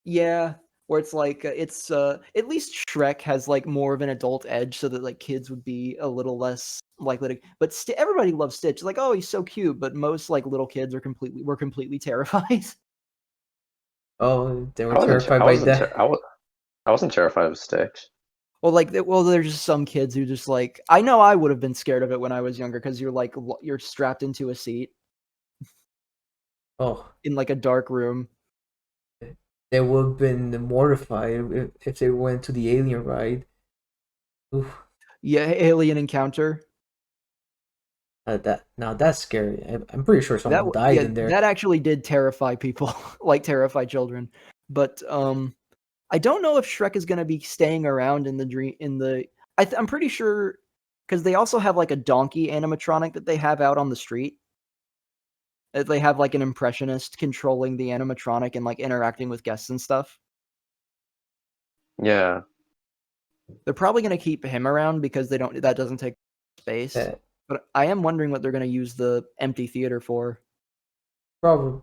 Yeah, where it's like it's at least Shrek has like more of an adult edge, so that like kids would be a little less likely to. But everybody loves Stitch. Like, oh, he's so cute, but most like little kids were completely terrified. Oh, they were I wasn't. terrified by that. I wasn't terrified of sticks. Well, like, there's just some kids who just like. I know I would have been scared of it when I was younger because you're like you're strapped into a seat Oh, in like a dark room. they would have been mortified if they went to the alien ride. Oof, Yeah, alien encounter. that's scary. I'm pretty sure someone died in there. That actually did terrify people, like terrify children. But I don't know if Shrek is going to be staying around in the dream in the. I'm pretty sure because they also have like a donkey animatronic that they have out on the street. They have like an impressionist controlling the animatronic and like interacting with guests and stuff. Yeah. They're probably going to keep him around because that doesn't take space. Uh, But I am wondering what they're going to use the empty theater for. probably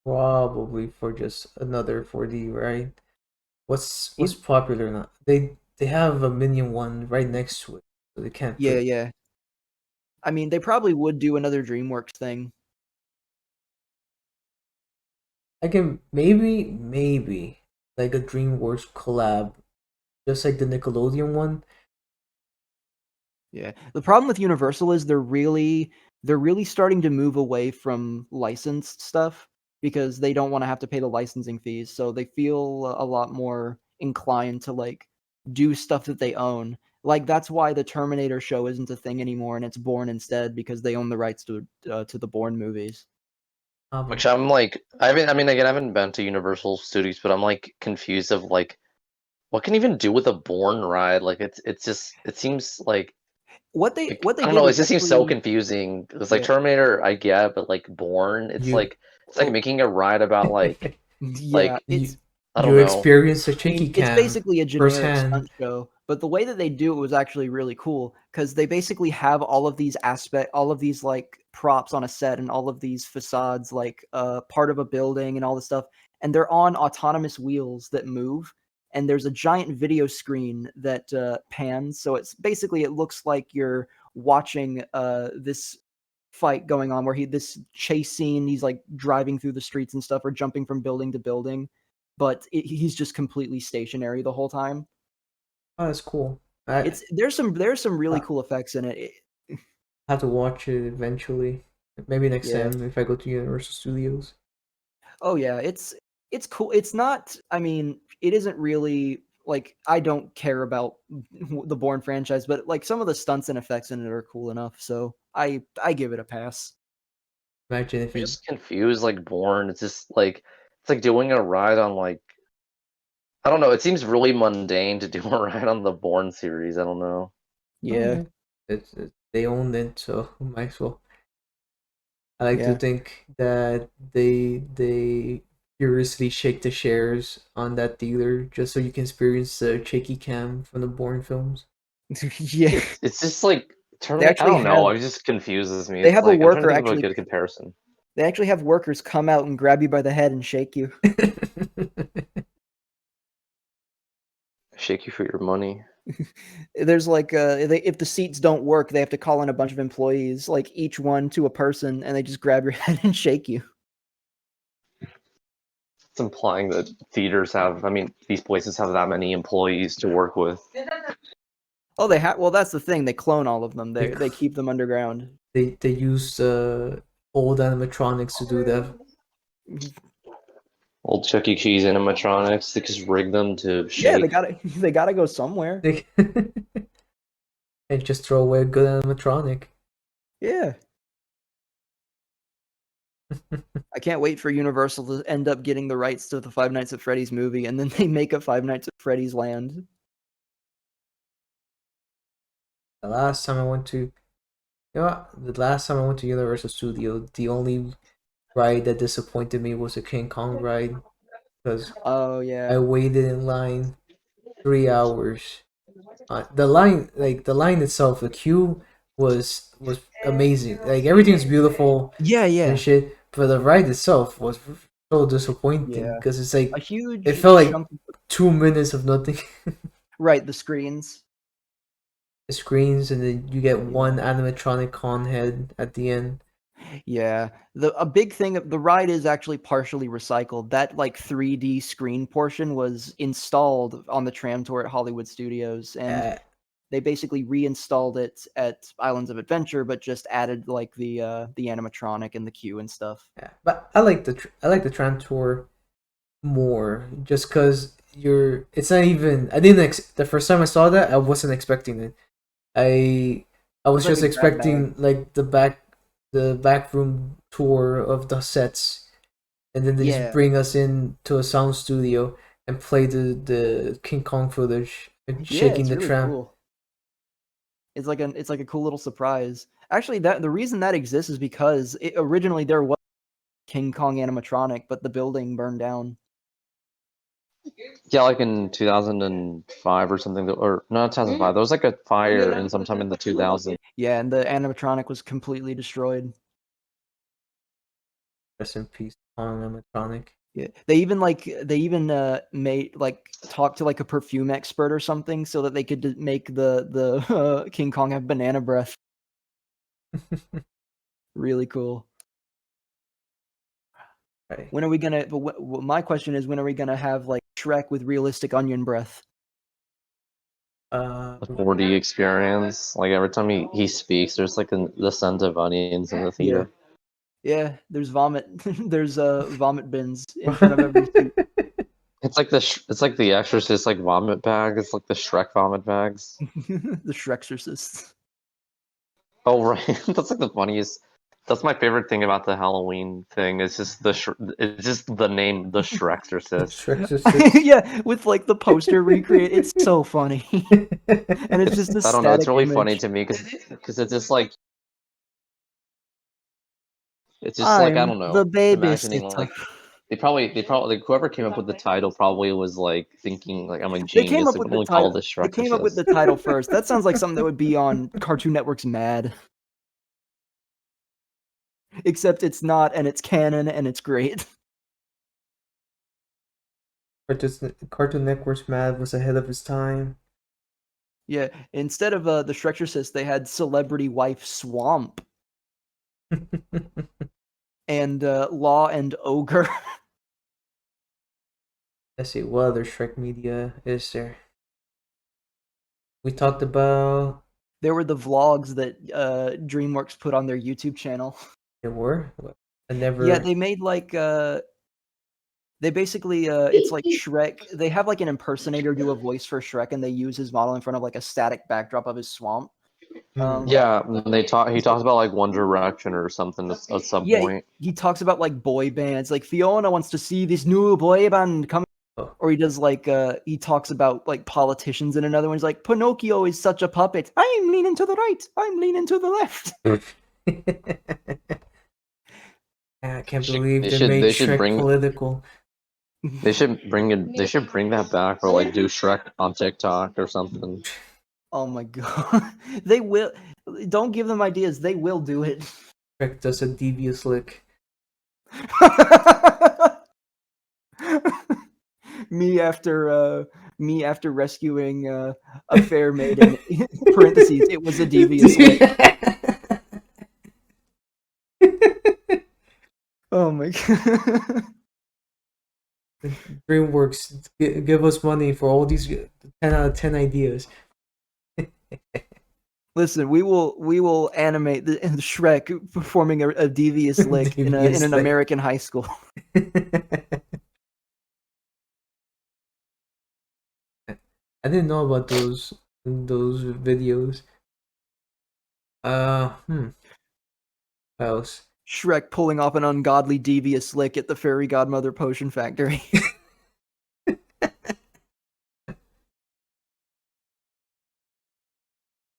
probably for just another 4D, right? What's popular now? They have a Minion one right next to it, so they can't Yeah, put. yeah. I mean, they probably would do another DreamWorks thing. I can maybe like a DreamWorks collab, just like the Nickelodeon one. Yeah. The problem with Universal is they're really starting to move away from licensed stuff because they don't want to have to pay the licensing fees. So they feel a lot more inclined to like do stuff that they own. Like that's why the Terminator show isn't a thing anymore and it's Bourne instead because they own the rights to the Bourne movies. Which I'm like, I haven't. I mean, again, I haven't been to Universal Studios, but I'm like confused of like what can even do with a Born ride? Like it's just it seems like What I they don't did know. It was just seems so actually confusing. It's like yeah. Terminator, I get, but like Born, You it's like making a ride about Yeah, like it's I you don't know. experience a I shaky mean, it's cam basically a generic firsthand. stunt show, but the way that they do it was actually really cool because they basically have all of these like props on a set and all of these facades, like part of a building and all this stuff, and they're on autonomous wheels that move. And there's a giant video screen that pans, so it's basically it looks like you're watching this fight going on where this chase scene. He's like driving through the streets and stuff, or jumping from building to building but he's just completely stationary the whole time. Oh, that's cool. I It's there's some really I cool effects in it. have to watch it eventually. Maybe next Yeah. time if I go to Universal Studios. Oh yeah, it's cool. It's not. I mean, it isn't really like I don't care about the Bourne franchise, but like some of the stunts and effects in it are cool enough. So I give it a pass. Imagine if I'm it. just confused. Like Born, it's like doing a ride on like I don't know. It seems really mundane to do a ride on the Born series. I don't know. Oh Yeah, yeah, they owned it, so might as well. I like to yeah, think that they furiously shake the shares on that dealer just so you can experience the shaky cam from the Bourne films. yeah. It's just like They Terminator. I actually don't know. have It just confuses me. they It's have a like I'm trying to worker think of a actually. good comparison. They actually have workers come out and grab you by the head and shake you. Shake you for your money. There's like if the seats don't work, they have to call in a bunch of employees, like each one to a person, and they just grab your head and shake you. It's implying that theaters have. I mean, these places have that many employees to work with. Oh, they have. Well, that's the thing. They clone all of them. they They keep them underground. they use old animatronics to do that. Old Chuck E. Cheese animatronics. They just rig them to Yeah, shake. they gotta go somewhere. They and just throw away a good animatronic. Yeah, I can't wait for Universal to end up getting the rights to the Five Nights at Freddy's movie, and then they make a Five Nights at Freddy's Land. The last time I went to, you know what? The last time I went to Universal Studio, the only ride that disappointed me was the King Kong ride because Oh I yeah, waited in line 3 hours. The line, like the line itself, the queue was amazing. Like everything's beautiful Yeah, and yeah, shit, but the ride itself was so disappointing yeah. because it's A like it huge felt like chunk. 2 minutes of nothing. Right, the screens. The screens, and then you get one Yeah. animatronic con head at the end. Yeah, a big thing the ride is actually partially recycled. That like 3D screen portion was installed on the tram tour at Hollywood Studios, and Uh, they basically reinstalled it at Islands of Adventure, but just added like the animatronic and the queue and stuff. yeah. But I like the tram tour more just because you're. It's not even. I didn't. The first time I saw that, I wasn't expecting it. I I It's was like just a grab bag. expecting like the back room tour of the sets, and then they just Yeah, bring us in to a sound studio and play the King Kong footage and yeah, shaking it's the really tram. cool. It's like a cool little surprise. Actually, that the reason that exists is because originally there was King Kong animatronic, but the building burned down. Yeah, like in 2005 or something, or not 2005. There was like a fire in sometime in the 2000s. Yeah, and the animatronic was completely destroyed. Rest in peace, Kong animatronic. Yeah, they even made like talk to like a perfume expert or something so that they could make the King Kong have banana breath. Really cool. Right. When are we gonna? But my question is, when are we gonna have like Shrek with realistic onion breath? Uh, The 4D experience. Like every time he speaks, there's like the scent of onions in the Yeah, theater. yeah. There's vomit. There's vomit bins in front of every seat. It's like it's like the Exorcist like vomit bag. It's like the Shrek vomit bags. The Shrexorcists. Oh right, that's like the funniest. That's my favorite thing about the Halloween thing. It's just it's just the name, the Shrexorcist. Shrexorcist. Yeah, with like the poster recreate. It's so funny, and it's just a I don't know. It's static really funny image. to me because it's just like I I'm don't the know. Imagining babysitter. like they probably like, whoever came up with the title probably was like thinking like I'm a They came genius. up Like with I'm the gonna call title. this They came up with Shrexorcist. the title first. That sounds like something that would be on Cartoon Network's Mad. Except it's not, and it's canon, and it's great. Cartoon Network's Mad was ahead of his time. Yeah, instead of the Shrexorcist, they had Celebrity Wife Swamp and Law and Ogre. Let's see, what other Shrek media is there? We talked about. There were the vlogs that DreamWorks put on their YouTube channel. There were. I Yeah, never. they made like they basically it's like Shrek. They have like an impersonator do a voice for Shrek, and they use his model in front of like a static backdrop of his swamp. Hmm. Yeah, he talks about like One Direction or something at some Yeah, point. he talks about like boy bands. Like Fiona wants to see this new boy band coming. Oh. Or he does like he talks about like politicians in another one. He's like, Pinocchio is such a puppet. I'm leaning to the right. I'm leaning to the left. I can't believe they made They should Shrek bring political. they should bring that back or like do Shrek on TikTok or something. Oh my god. They will. Don't give them ideas. They will do it. Shrek does a devious lick. Me after rescuing a fair maiden. Parentheses. It was a devious lick. Oh my god. DreamWorks, give us money for all these 10 out of 10 ideas. Listen, we will animate the Shrek performing a devious lick in Devious an lick. American high school. I didn't know about those videos. What else? Shrek pulling off an ungodly devious lick at the fairy godmother potion factory.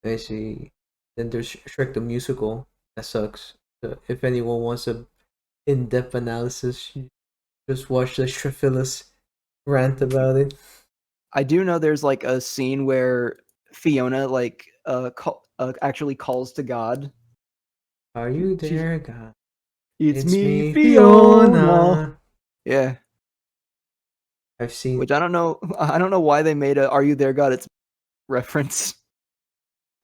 I see. Then there's Shrek the musical. That sucks. If anyone wants a in-depth analysis, you just watch the Shrephilus rant about it. I do know there's like a scene where Fiona like actually calls to God. Are you She's- there, God? It's me, Fiona. Fiona. Yeah, I've seen. which I don't know. I don't know why they made a "Are You There, God?" It's reference.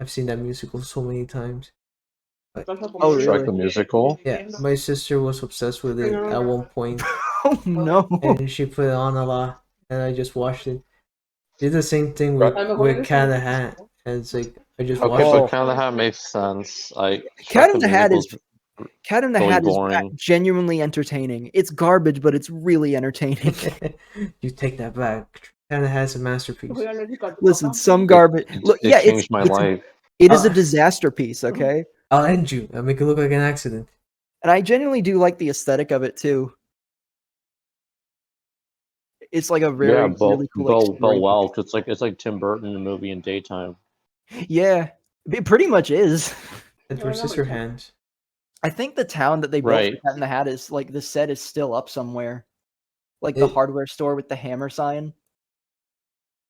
I've seen that musical so many times. Oh, Shrek really? the musical. Yeah, my sister was obsessed with it at one point, Oh no! and she put it on a lot, and I just watched it. Did the same thing with Cat in the Hat, and it's like I just Okay, watched so Oh. it. Cat in the Hat makes sense. Like Cat Shrek in the the Hat musical's is Cat in the really Hat is boring. genuinely entertaining. It's garbage, but it's really entertaining. You take that back. Cat in the Hat's a masterpiece. Listen, some garbage. Look, It yeah, changed my life. it is a disaster piece, okay? I'll end you. I'll make it look like an accident. And I genuinely do like the aesthetic of it too. It's like a Yeah, very really cool like Bo story. Welch. It's like Tim Burton in a movie in daytime. Yeah, it pretty much is. Edward Scissorhands. I think the town that they built for Right. Cat in the Hat is like the set is still up somewhere, like the It hardware store with the hammer sign.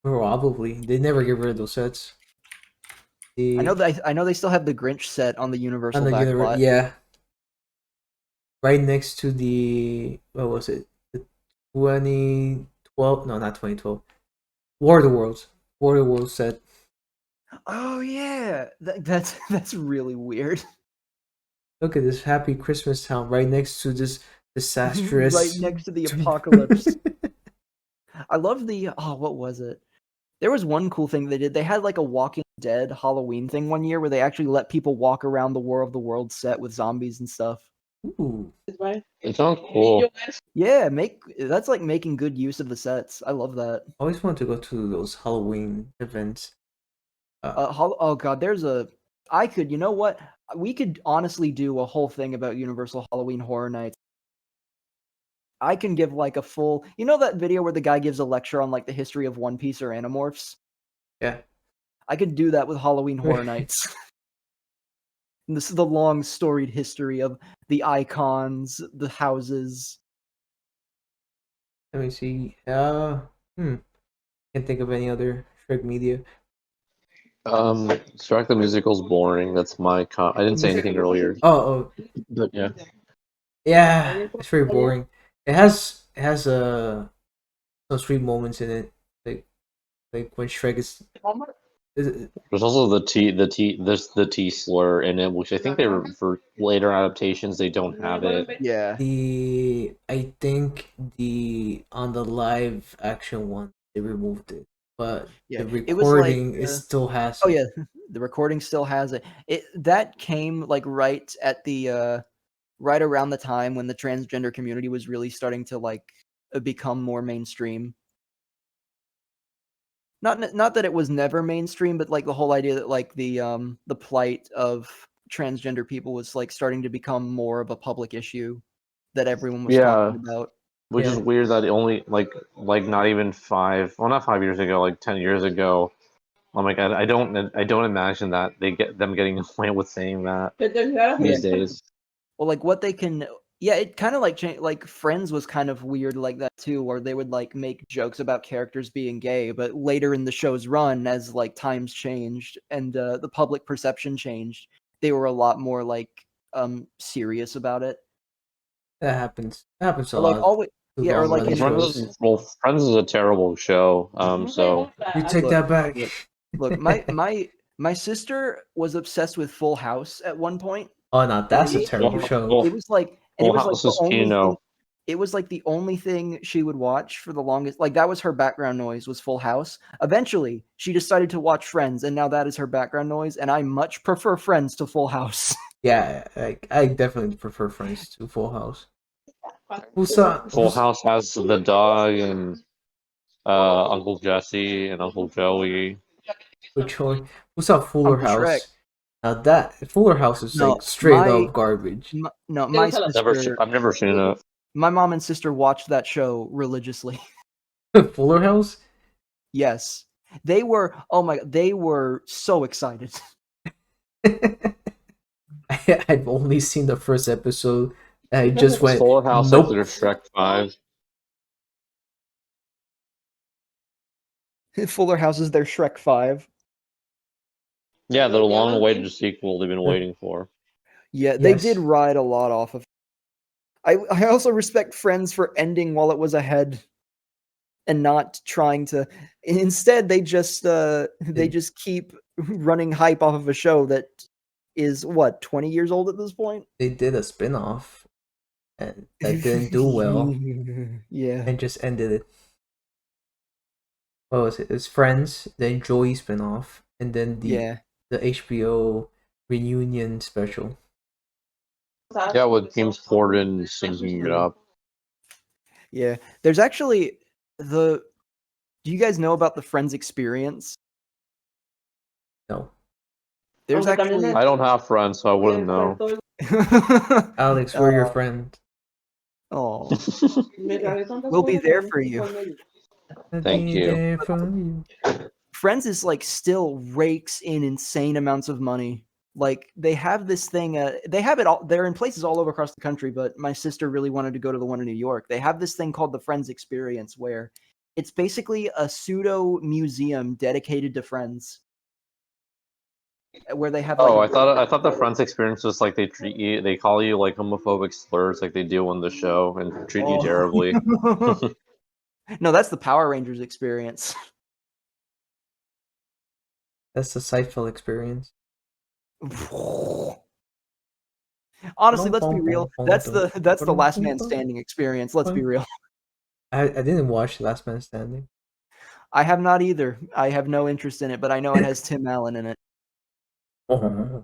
probably they never get rid of those sets. I know they still have the Grinch set on the On Universal the backlot. yeah, right next to the what was it? The 2012? No, not 2012. War of the Worlds. War of the Worlds set. Oh yeah, that's really weird. Look at this happy Christmas town right next to this disastrous. Right next to the apocalypse. I love the what was it? There was one cool thing they did. They had like a Walking Dead Halloween thing one year where they actually let people walk around the War of the Worlds set with zombies and stuff. Ooh, It sounds cool. Yeah, that's like making good use of the sets. I love that. I always wanted to go to those Halloween events. Oh god, you know what? We could honestly do a whole thing about Universal Halloween Horror Nights. I can give like a full, you know that video where the guy gives a lecture on like the history of One Piece or Animorphs? Yeah. I could do that with Halloween Horror Nights. And this is the long storied history of the icons, the houses. Let me see. Can't think of any other Shrek media. Shrek the musical's boring. That's my I didn't say anything earlier, Oh, but yeah. yeah, it's very boring. It has some sweet moments in it, like when Shrek is There's also the T slur in it, which I think for later adaptations they don't have it. Yeah. I think the on the live action one they removed it, but Yeah. the It was like recording it still has oh it. yeah, the recording still has it. That came like right at the right around the time when the transgender community was really starting to like become more mainstream. Not that it was never mainstream, but like the whole idea that like the plight of transgender people was like starting to become more of a public issue that everyone was Yeah, talking about. which is Yeah. weird that it only like not even not 5 years ago, like 10 years ago. Oh my god, I don't imagine that they get them getting away with saying that these days. Well, like what they can, yeah, it kind of like like Friends was kind of weird like that too, where they would like make jokes about characters being gay, but later in the show's run, as like times changed and the public perception changed, they were a lot more like serious about it. That happens. That happens a Or like lot always, to yeah, or long like running in shows. Friends is a terrible show. So You take look, that back. look, my sister was obsessed with Full House at one point. Oh no, And that's a terrible show. it was like Full House the is only thing Kino. it was like the only thing she would watch for the longest. Like that was her background noise was Full House. Eventually, she decided to watch Friends, and now that is her background noise. And I much prefer Friends to Full House. Yeah, I definitely prefer Friends to Full House. Who's Full House has the dog and Uncle Jesse and Uncle Joey. Joy? Who saw Fuller Uncle Shrek. House? Now that Fuller House is No, like straight up garbage. my sister, I've never seen it. my mom and sister watched that show religiously. Fuller House? Yes, they were. Oh my, they were so excited. I've only seen the first episode. I just went, Full House nope. after Shrek 5. Fuller House is their Shrek 5. Yeah, the long-awaited sequel they've been waiting for. Yeah, they Yes. did ride a lot off of. I also respect Friends for ending while it was ahead and not trying to. Instead, they just keep running hype off of a show that is what 20 years old at this point. They did a spin-off and that didn't do well Yeah, and just ended it. What was it? It's Friends, then Joey spin-off, and then yeah. the HBO reunion special. Yeah, with James Corden singing it up. Yeah, there's actually the. Do you guys know about the Friends experience? No. There's actually. I don't have friends, so I wouldn't know. Alex, we're your friend. Oh, we'll be there for you. I'll Thank be you. there for you. Friends is like still rakes in insane amounts of money. Like they have this thing. They have it all. They're in places all over across the country. But my sister really wanted to go to the one in New York. They have this thing called the Friends Experience, where it's basically a pseudo museum dedicated to Friends, where they have like. Oh, I thought the Friends experience was like they treat you, they call you like homophobic slurs like they do on the show and treat you terribly. No, that's the Power Rangers experience. That's the Seinfeld experience. Honestly, let's be real. That's the Last Man Standing experience. Let's be real. I didn't watch Last Man Standing. I have not either. I have no interest in it, but I know it has Tim Allen in it. Oh.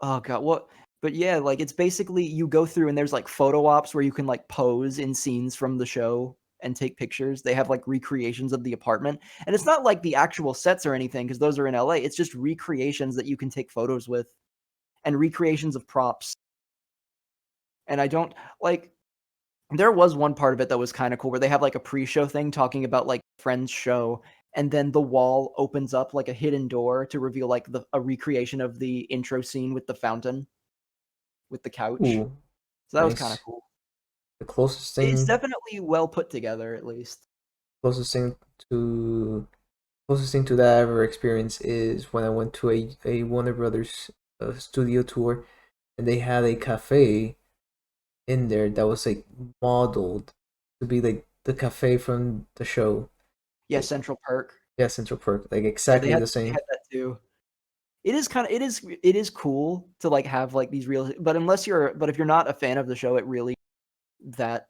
Oh god, what? But yeah, like it's basically you go through and there's like photo ops where you can like pose in scenes from the show and take pictures. They have like recreations of the apartment. And it's not like the actual sets or anything because those are in LA. It's just recreations that you can take photos with and recreations of props. And I don't like there was one part of it that was kind of cool where they have like a pre-show thing talking about like Friends show and then the wall opens up like a hidden door to reveal like a recreation of the intro scene with the fountain with the couch. Ooh, So that was nice. kind of cool. The closest It's thing definitely well put together at least. closest thing to that I ever experienced is when I went to a Warner Brothers studio tour, and they had a cafe in there that was like modeled to be like the cafe from the show. Yeah, Like, Central Perk. yeah, Central Perk, like exactly the They same. had that too. It is cool to like have like these real but if you're not a fan of the show, it really that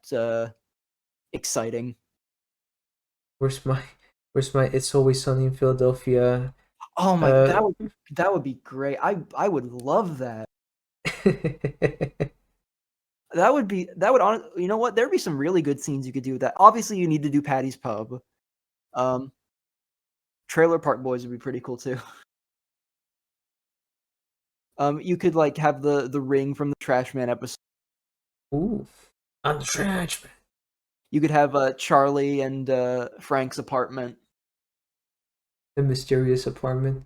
exciting. Where's my It's Always Sunny in Philadelphia? Oh my, that would be great. I would love that. You know what? There'd be some really good scenes you could do with that. Obviously, you need to do Patty's Pub. Trailer Park Boys would be pretty cool too. You could like have the ring from the Trash Man episode. Ooh, on the trash. You could have Charlie and Frank's apartment. The mysterious apartment.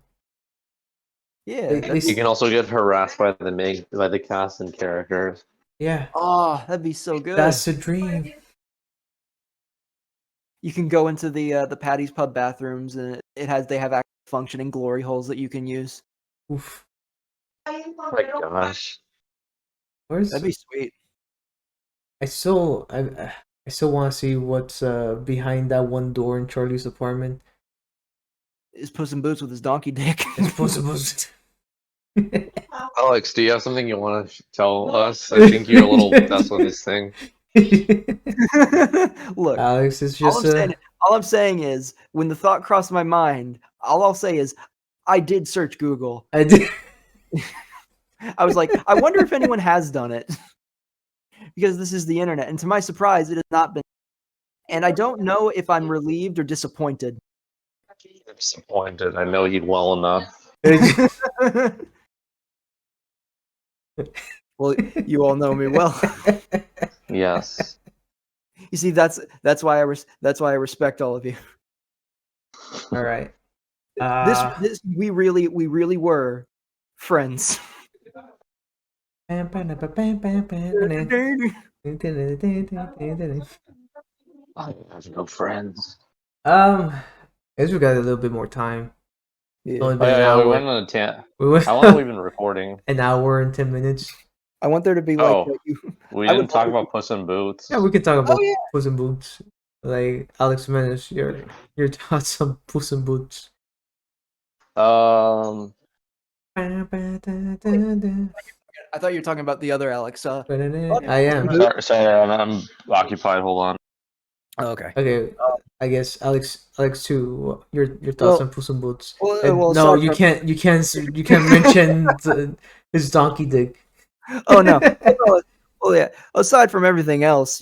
Yeah, You can also get harassed by the cast and characters. Yeah. Oh, that'd be so good. That's a dream. You can go into the Patty's Pub bathrooms, and they have actual functioning glory holes that you can use. Oof. Oh my gosh. That'd be sweet. I still want to see what's behind that one door in Charlie's apartment. Is Puss in Boots with his donkey dick. It's possible. Alex, do you have something you want to tell us? I think you're a little obsessed with this thing. Look, Alex is just all I'm saying is when the thought crossed my mind, all I'll say is I did search Google. I did. I was like, I wonder if anyone has done it. Because this is the internet, and to my surprise, it has not been. And I don't know if I'm relieved or disappointed. I'm disappointed. I know you well enough. Well, you all know me well. Yes. You see, that's why I respect all of you. All right. We really were friends. I have no friends. As we got a little bit more time, It's Yeah. only Oh been an yeah, we hour. went on a tangent. We went How long have we been recording? an hour and 10 minutes. I want there to be like Oh, you. we I would didn't love talk to. about Puss in Yeah, we Boots. can talk Oh about yeah. Puss in Boots. Like Alex Menace, your thoughts on Puss in Boots. Um, I thought you were talking about the other Alex. I am. sorry, I'm occupied. Hold on. Oh, okay. Okay, I guess Alex too. Your thoughts Well, on Puss in Boots? well, No, aside you from can't. You can't mention his donkey dick. oh no, well yeah. Aside from everything else,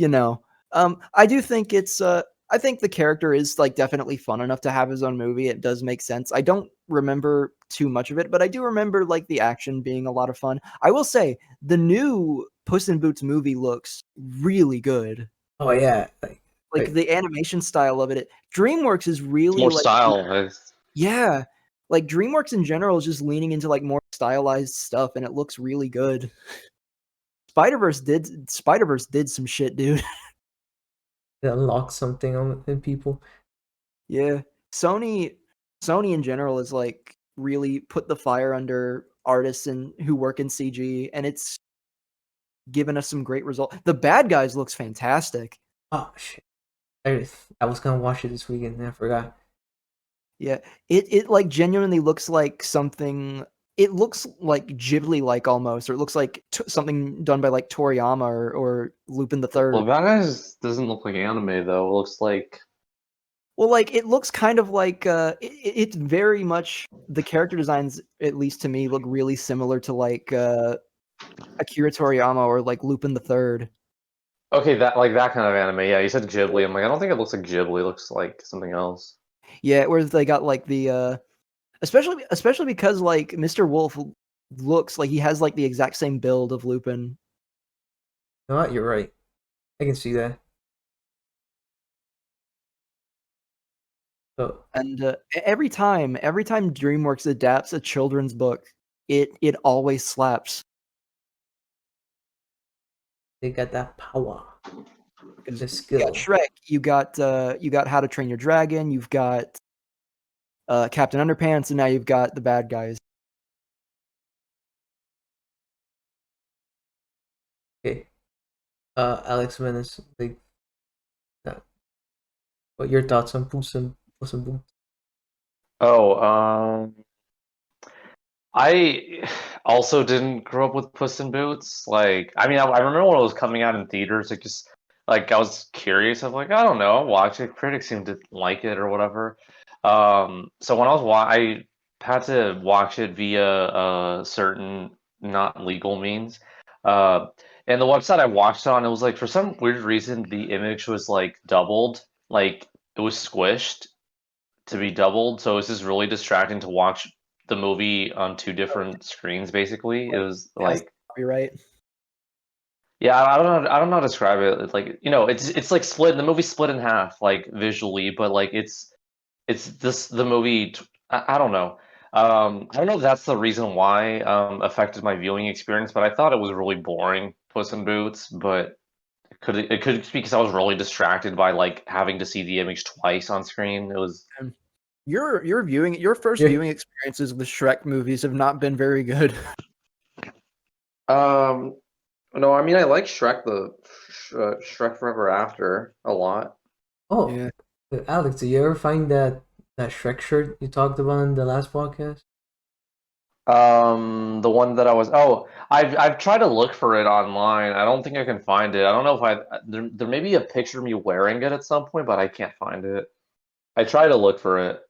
I do think it's I think the character is like definitely fun enough to have his own movie. It does make sense. I don't remember too much of it, but I do remember like the action being a lot of fun. I will say the new Puss in Boots movie looks really good. Oh yeah, Like the animation style of it. DreamWorks is It's really more like stylized. yeah. Like DreamWorks in general is just leaning into like more stylized stuff and it looks really good. Spider-Verse did some shit, dude. it unlocks something in people. Yeah. Sony Sony in general is like really put the fire under artists and who work in CG and it's given us some great results. The Bad Guys looks fantastic. Oh shit! I was gonna watch it this weekend and I forgot. Yeah. It like genuinely looks like something it looks like Ghibli like almost or it looks like something done by like Toriyama or Lupin the Well, Third. Bad Guys doesn't look like anime though. It looks like Well, like it looks kind of like it's very much the character designs, at least to me, look really similar to like Akira Toriyama or like Lupin the Third. okay, that kind of anime. Yeah, you said Ghibli. I'm like, I don't think it looks like Ghibli. It looks like something else. Yeah, where they got like the especially because like Mr. Wolf looks like he has like the exact same build of Lupin. You know what? You're right. I can see that. So And every time DreamWorks adapts a children's book, it always slaps. they got that power, Because the you got skill. Shrek, you got How to Train Your Dragon, you've got Captain Underpants, and now you've got the bad guys. Okay. Alex Menace, like, what your thoughts on Puss in Boots? Oh, I also didn't grow up with Puss in Boots. Like, I mean, I remember when it was coming out in theaters. Like, just like I was curious of like, I don't know, I'll watch it. Critics seemed to like it or whatever. So when I had to watch it via certain not legal means. Uh, and the website I watched it on, it was like for some weird reason the image was like doubled, like it was squished to be doubled, so it was just really distracting to watch the movie on two different screens. Basically, it was It has like, copyright. yeah, I don't know how to describe it. It's like, it's like split. The movie's split in half, like visually, but like it's this the movie. I don't know. I don't know if that's the reason why affected my viewing experience, but I thought it was really boring, Puss in Boots. But it could just be because I was really distracted by like having to see the image twice on screen. It was And your first Yeah. viewing experiences with Shrek movies have not been very good. um No, I mean I like Shrek Forever After a lot. Oh, Yeah. Alex, did you ever find that Shrek shirt you talked about in the last podcast? The one that I've tried to look for it online. I don't think I can find it. I don't know if there may be a picture of me wearing it at some point, but I can't find it. I try to look for it.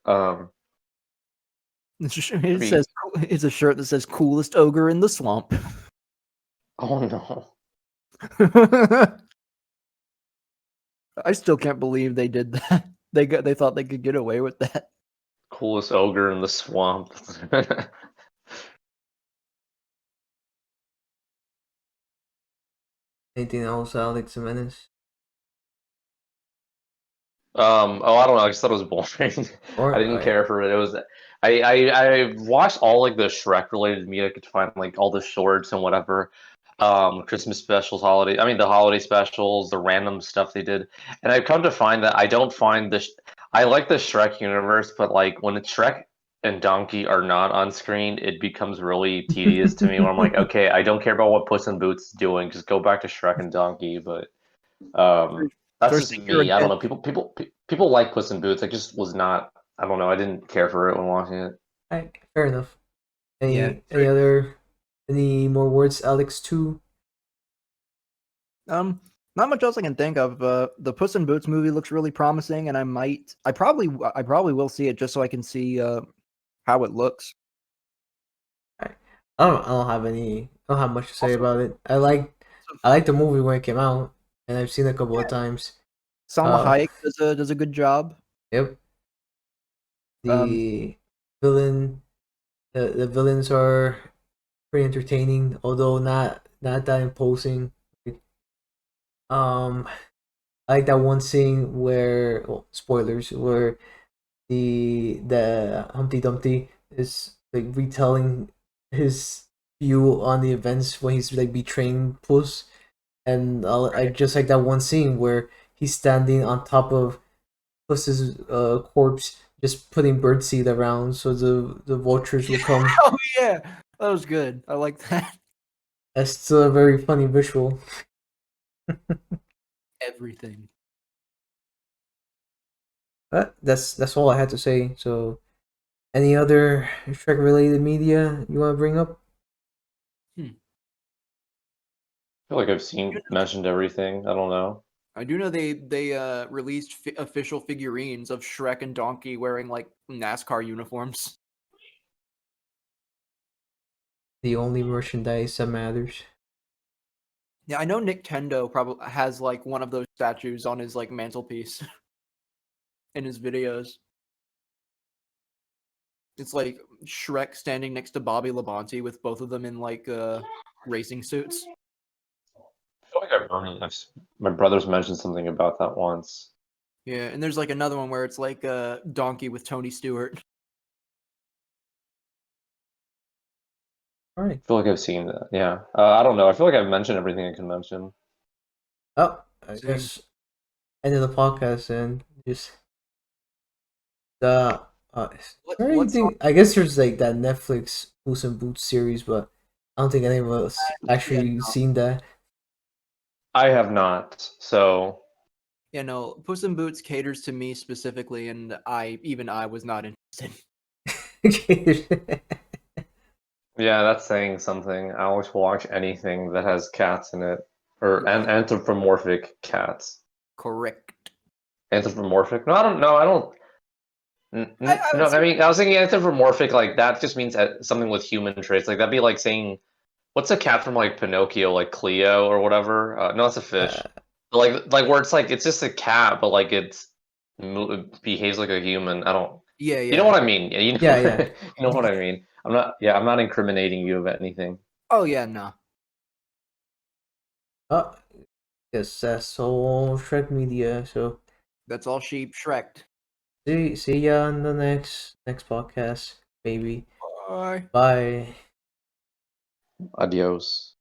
It Maybe. says it's a shirt that says "Coolest ogre in the swamp." Oh no, I still can't believe they did that. They thought they could get away with that. coolest ogre in the swamp. Anything else, Alex Menace? Oh, I don't know. I just thought it was boring. I Or didn't care for it. It was I watched all like the Shrek related media. I could find like all the shorts and whatever. Christmas specials, the holiday specials, the random stuff they did. And I've come to find that I don't find I like the Shrek universe, but like when it's Shrek and Donkey are not on screen, it becomes really tedious to me. Where I'm like, okay, I don't care about what Puss in Boots is doing. Just go back to Shrek and Donkey. But that's just Especially if you're me. I don't again. know. People like Puss in Boots. I just was not. I don't know. I didn't care for it when watching it. Alright, fair enough. Yeah. Any more words, Alex? Too. Not much else I can think of. The Puss in Boots movie looks really promising, and I probably will see it just so I can see how it looks. I don't have much to say Also- about it. I like the movie when it came out, and I've seen it a couple of times. Salma Hayek does a good job. Yep. Um, The villain, the villains are pretty entertaining, although not that imposing. I like that one scene where, well, spoilers, where the Humpty Dumpty is like retelling his view on the events when he's like betraying Puss, and I Right. just like that one scene where he's standing on top of Puss's corpse, just putting birdseed around so the vultures will come. Oh yeah, that was good. I like that. That's still a very funny visual. Everything. But that's all I had to say. So, any other Shrek related media you want to bring up? I feel like I've seen mentioned everything. I don't know. I do know they released official figurines of Shrek and Donkey wearing like NASCAR uniforms. The only merchandise that matters. Yeah, I know Nintendo probably has like one of those statues on his like mantelpiece in his videos. It's like Shrek standing next to Bobby Labonte with both of them in like racing suits. I feel like my brothers mentioned something about that once. Yeah, and there's like another one where it's like Donkey with Tony Stewart. All right. I feel like I've seen that. Yeah. I don't know. I feel like I've mentioned everything I can mention. Oh, I Same. guess end of the podcast and just the is there Let's talk. anything? I guess there's like that Netflix Puss in Boots series, but I don't think any of us Yeah, actually seen that. I have not. So yeah, no. Puss in Boots caters to me specifically, and I was not interested. yeah, that's saying something. I always watch anything that has cats in it, or anthropomorphic cats. Correct. Anthropomorphic? No, I don't know. I don't. I No, would I say mean, I was thinking anthropomorphic. Like that just means something with human traits. Like that'd be like saying, what's a cat from like Pinocchio, like Cleo or whatever? No, it's a uh, fish. But like where it's like it's just a cat, but like it behaves like a human. I don't. yeah, You know yeah. what I mean? Yeah, you yeah, know, yeah. you know what I mean. I'm not. Yeah, I'm not incriminating you of anything. Oh yeah, no. Oh, yes, that's all Shrek Media. So That's all sheep Shrek. see ya on the next podcast, baby. Bye. Bye. Adios.